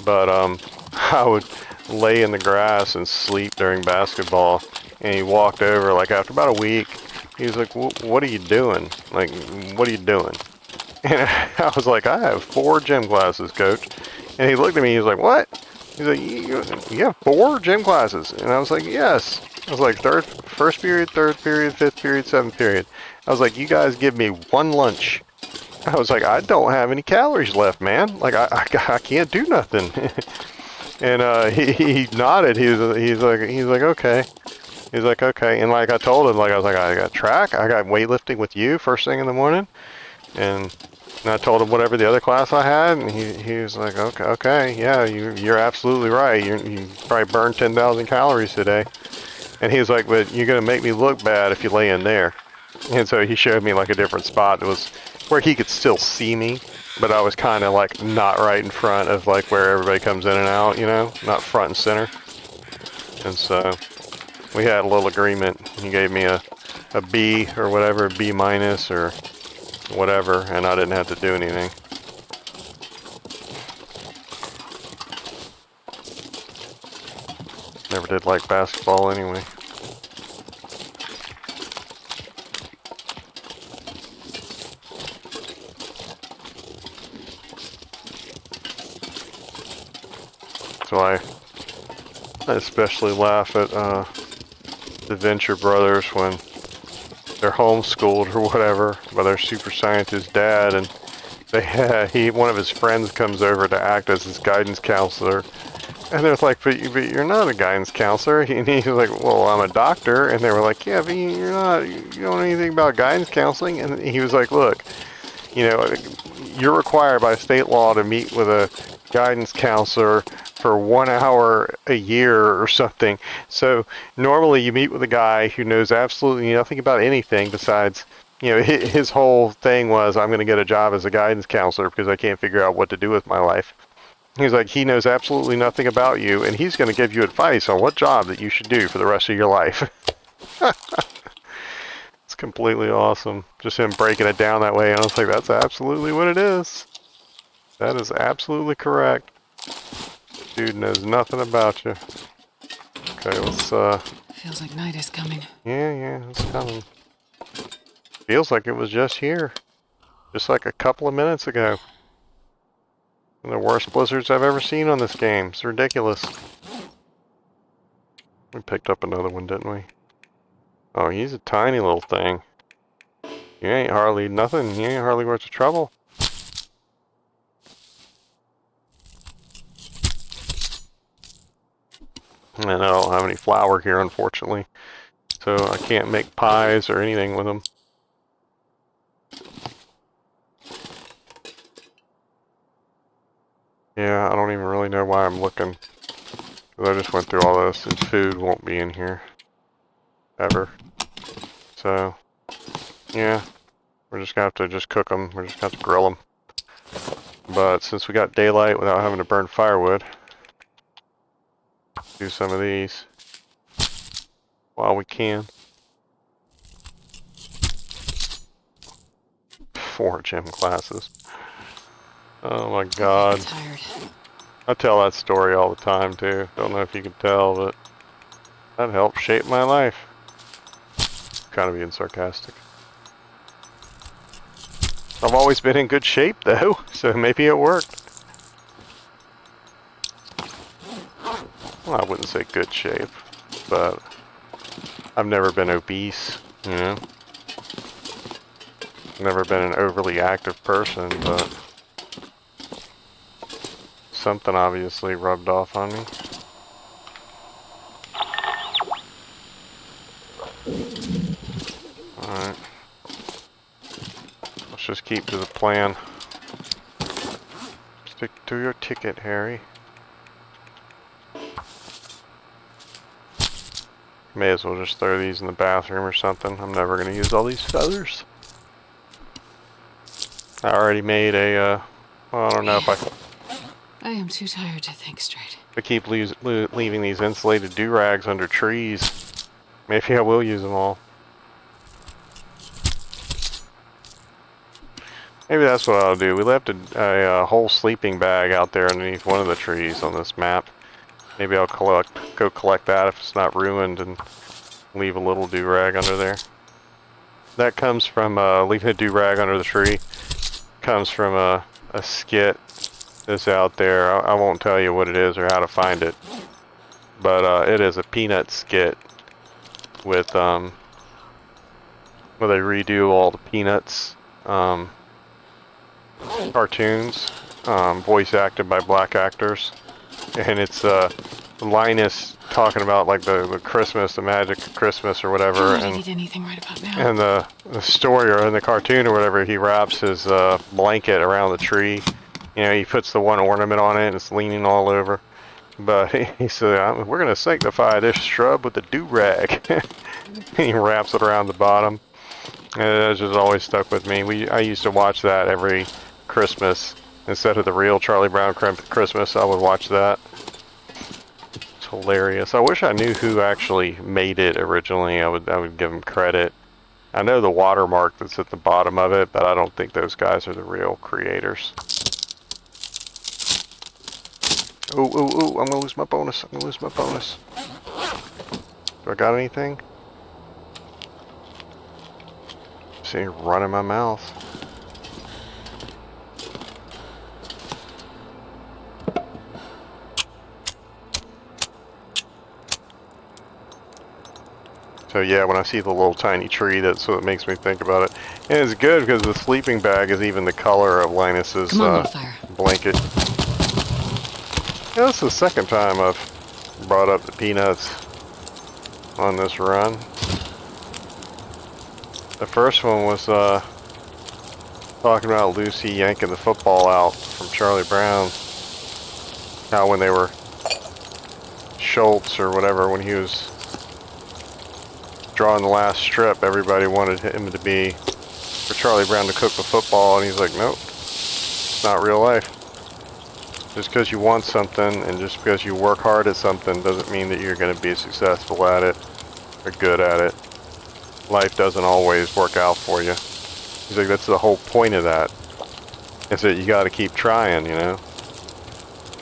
But I would lay in the grass and sleep during basketball. And he walked over like after about a week. He was like, "What are you doing? Like, what are you doing?" And I was like, "I have 4 gym classes, coach." And he looked at me. He was like, "What?" He's like, "You have 4 gym classes?" And I was like, "Yes." I was like, first period, third period, fifth period, seventh period. I was like, "You guys give me 1 lunch." I was like, "I don't have any calories left, man. Like, I can't do nothing." And he nodded. He's like, "Okay." He's like, "Okay." And like I told him, like I was like, "I got track. I got weightlifting with you first thing in the morning." And I told him whatever the other class I had, and he was like, "Okay, yeah, you're absolutely right. You probably burned 10,000 calories today." And he was like, "But you're gonna make me look bad if you lay in there." And so he showed me like a different spot that was where he could still see me, but I was kind of like not right in front of like where everybody comes in and out, you know, not front and center. And so we had a little agreement. He gave me a B or whatever, a B minus or whatever, and I didn't have to do anything. Never did like basketball anyway. So I especially laugh at the Venture Brothers when they're homeschooled or whatever by their super scientist dad, and one of his friends comes over to act as his guidance counselor, and they're like, but you're not a guidance counselor. And he's like, "Well, I'm a doctor." And they were like, "Yeah, but you don't know anything about guidance counseling." And he was like, "Look, you know, you're required by state law to meet with a guidance counselor for 1 hour a year or something. So normally you meet with a guy who knows absolutely nothing about anything besides, you know, his whole thing was, I'm going to get a job as a guidance counselor because I can't figure out what to do with my life." He's like, he knows absolutely nothing about you, and he's going to give you advice on what job that you should do for the rest of your life. It's completely awesome. Just him breaking it down that way, and I was like, that's absolutely what it is. That is absolutely correct. Dude knows nothing about you. Okay, let's, Feels like night is coming. yeah, it's coming. Feels like it was just here. Just like a couple of minutes ago. One of the worst blizzards I've ever seen on this game. It's ridiculous. We picked up another one, didn't we? Oh, he's a tiny little thing. You ain't hardly nothing. You ain't hardly worth the trouble. And I don't have any flour here, unfortunately. So I can't make pies or anything with them. Yeah, I don't even really know why I'm looking. I just went through all this, and food won't be in here. Ever. So, yeah. We're just gonna have to just cook them. We're just gonna have to grill them. But since we got daylight without having to burn firewood, do some of these while we can. 4 gym classes. Oh my god. I'm tired. I tell that story all the time too. Don't know if you can tell, but that helped shape my life. Kind of being sarcastic. I've always been in good shape though, so maybe it worked. Well, I wouldn't say good shape, but I've never been obese, you know? Never been an overly active person, but something obviously rubbed off on me. Alright. Let's just keep to the plan. Stick to your ticket, Harry. May as well just throw these in the bathroom or something. I'm never going to use all these feathers. I already made a, well, I don't know if I am too tired to think straight. I keep leaving these insulated do-rags under trees. Maybe I will use them all. Maybe that's what I'll do. We left a whole sleeping bag out there underneath one of the trees on this map. Maybe I'll go collect that if it's not ruined and leave a little do-rag under there. That comes from leaving a do-rag under the tree. Comes from a skit that's out there. I won't tell you what it is or how to find it. But it is a Peanut skit with where they redo all the Peanuts cartoons, voice acted by black actors, and it's Linus talking about like the Christmas, the magic of Christmas or whatever, I don't and need anything right about now. and the story or in the cartoon or whatever, he wraps his blanket around the tree. You know, he puts the one ornament on it and it's leaning all over. But he said, "We're gonna sanctify this shrub with a do-rag." He wraps it around the bottom. And it just always stuck with me. I used to watch that every Christmas. Instead of the real Charlie Brown Christmas, I would watch that. It's hilarious. I wish I knew who actually made it originally. I would give them credit. I know the watermark that's at the bottom of it, but I don't think those guys are the real creators. Ooh, I'm gonna lose my bonus. I'm gonna lose my bonus. Do I got anything? See, running my mouth. So yeah, when I see the little tiny tree, that's what makes me think about it. And it's good because the sleeping bag is even the color of Linus's blanket. Yeah, this is the second time I've brought up the Peanuts on this run. The first one was talking about Lucy yanking the football out from Charlie Brown. How when they were Schultz or whatever, when he was drawing the last strip, everybody wanted him to be for Charlie Brown to cook the football, and he's like, nope, it's not real life. Just because you want something and just because you work hard at something doesn't mean that you're going to be successful at it or good at it. Life doesn't always work out for you. He's like, that's the whole point of that. Is that you got to keep trying, you know?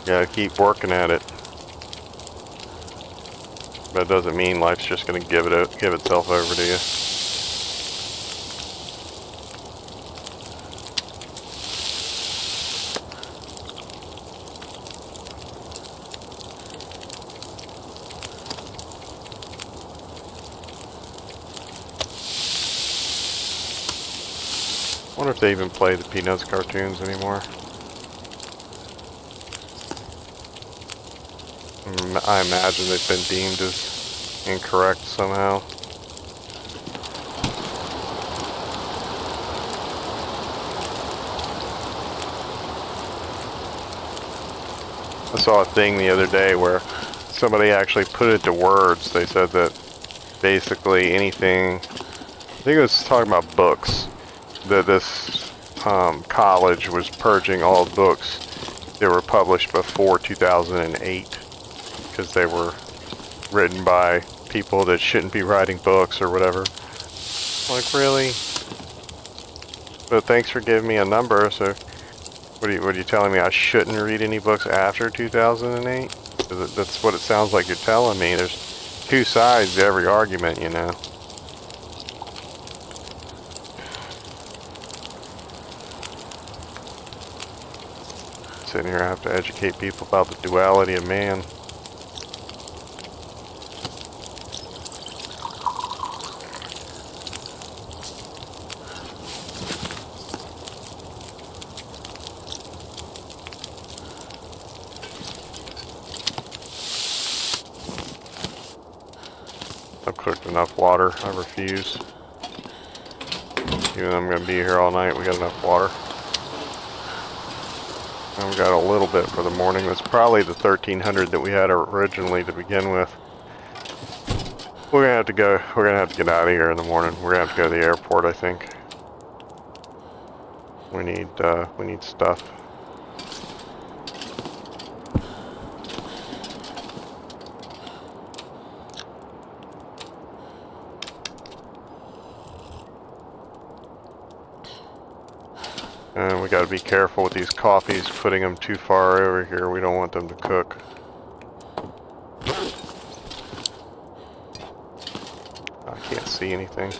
You got to keep working at it. But it doesn't mean life's just going to give itself over to you. I wonder if they even play the Peanuts cartoons anymore. I imagine they've been deemed as incorrect somehow. I saw a thing the other day where somebody actually put it to words. They said that basically anything, I think it was talking about books, that this college was purging all books that were published before 2008 because they were written by people that shouldn't be writing books or whatever. Like, really? But thanks for giving me a number. So what are you telling me? I shouldn't read any books after 2008? That's what it sounds like you're telling me. There's two sides to every argument, you know. Sitting here, I have to educate people about the duality of man. I've cooked enough water. I refuse. Even though I'm going to be here all night, we got enough water. And we got a little bit for the morning. That's probably the 1,300 that we had originally to begin with. We're gonna have to go. We're gonna have to get out of here in the morning. We're gonna have to go to the airport, I think. We need stuff. And we gotta be careful with these coffees, putting them too far over here. We don't want them to cook. I can't see anything.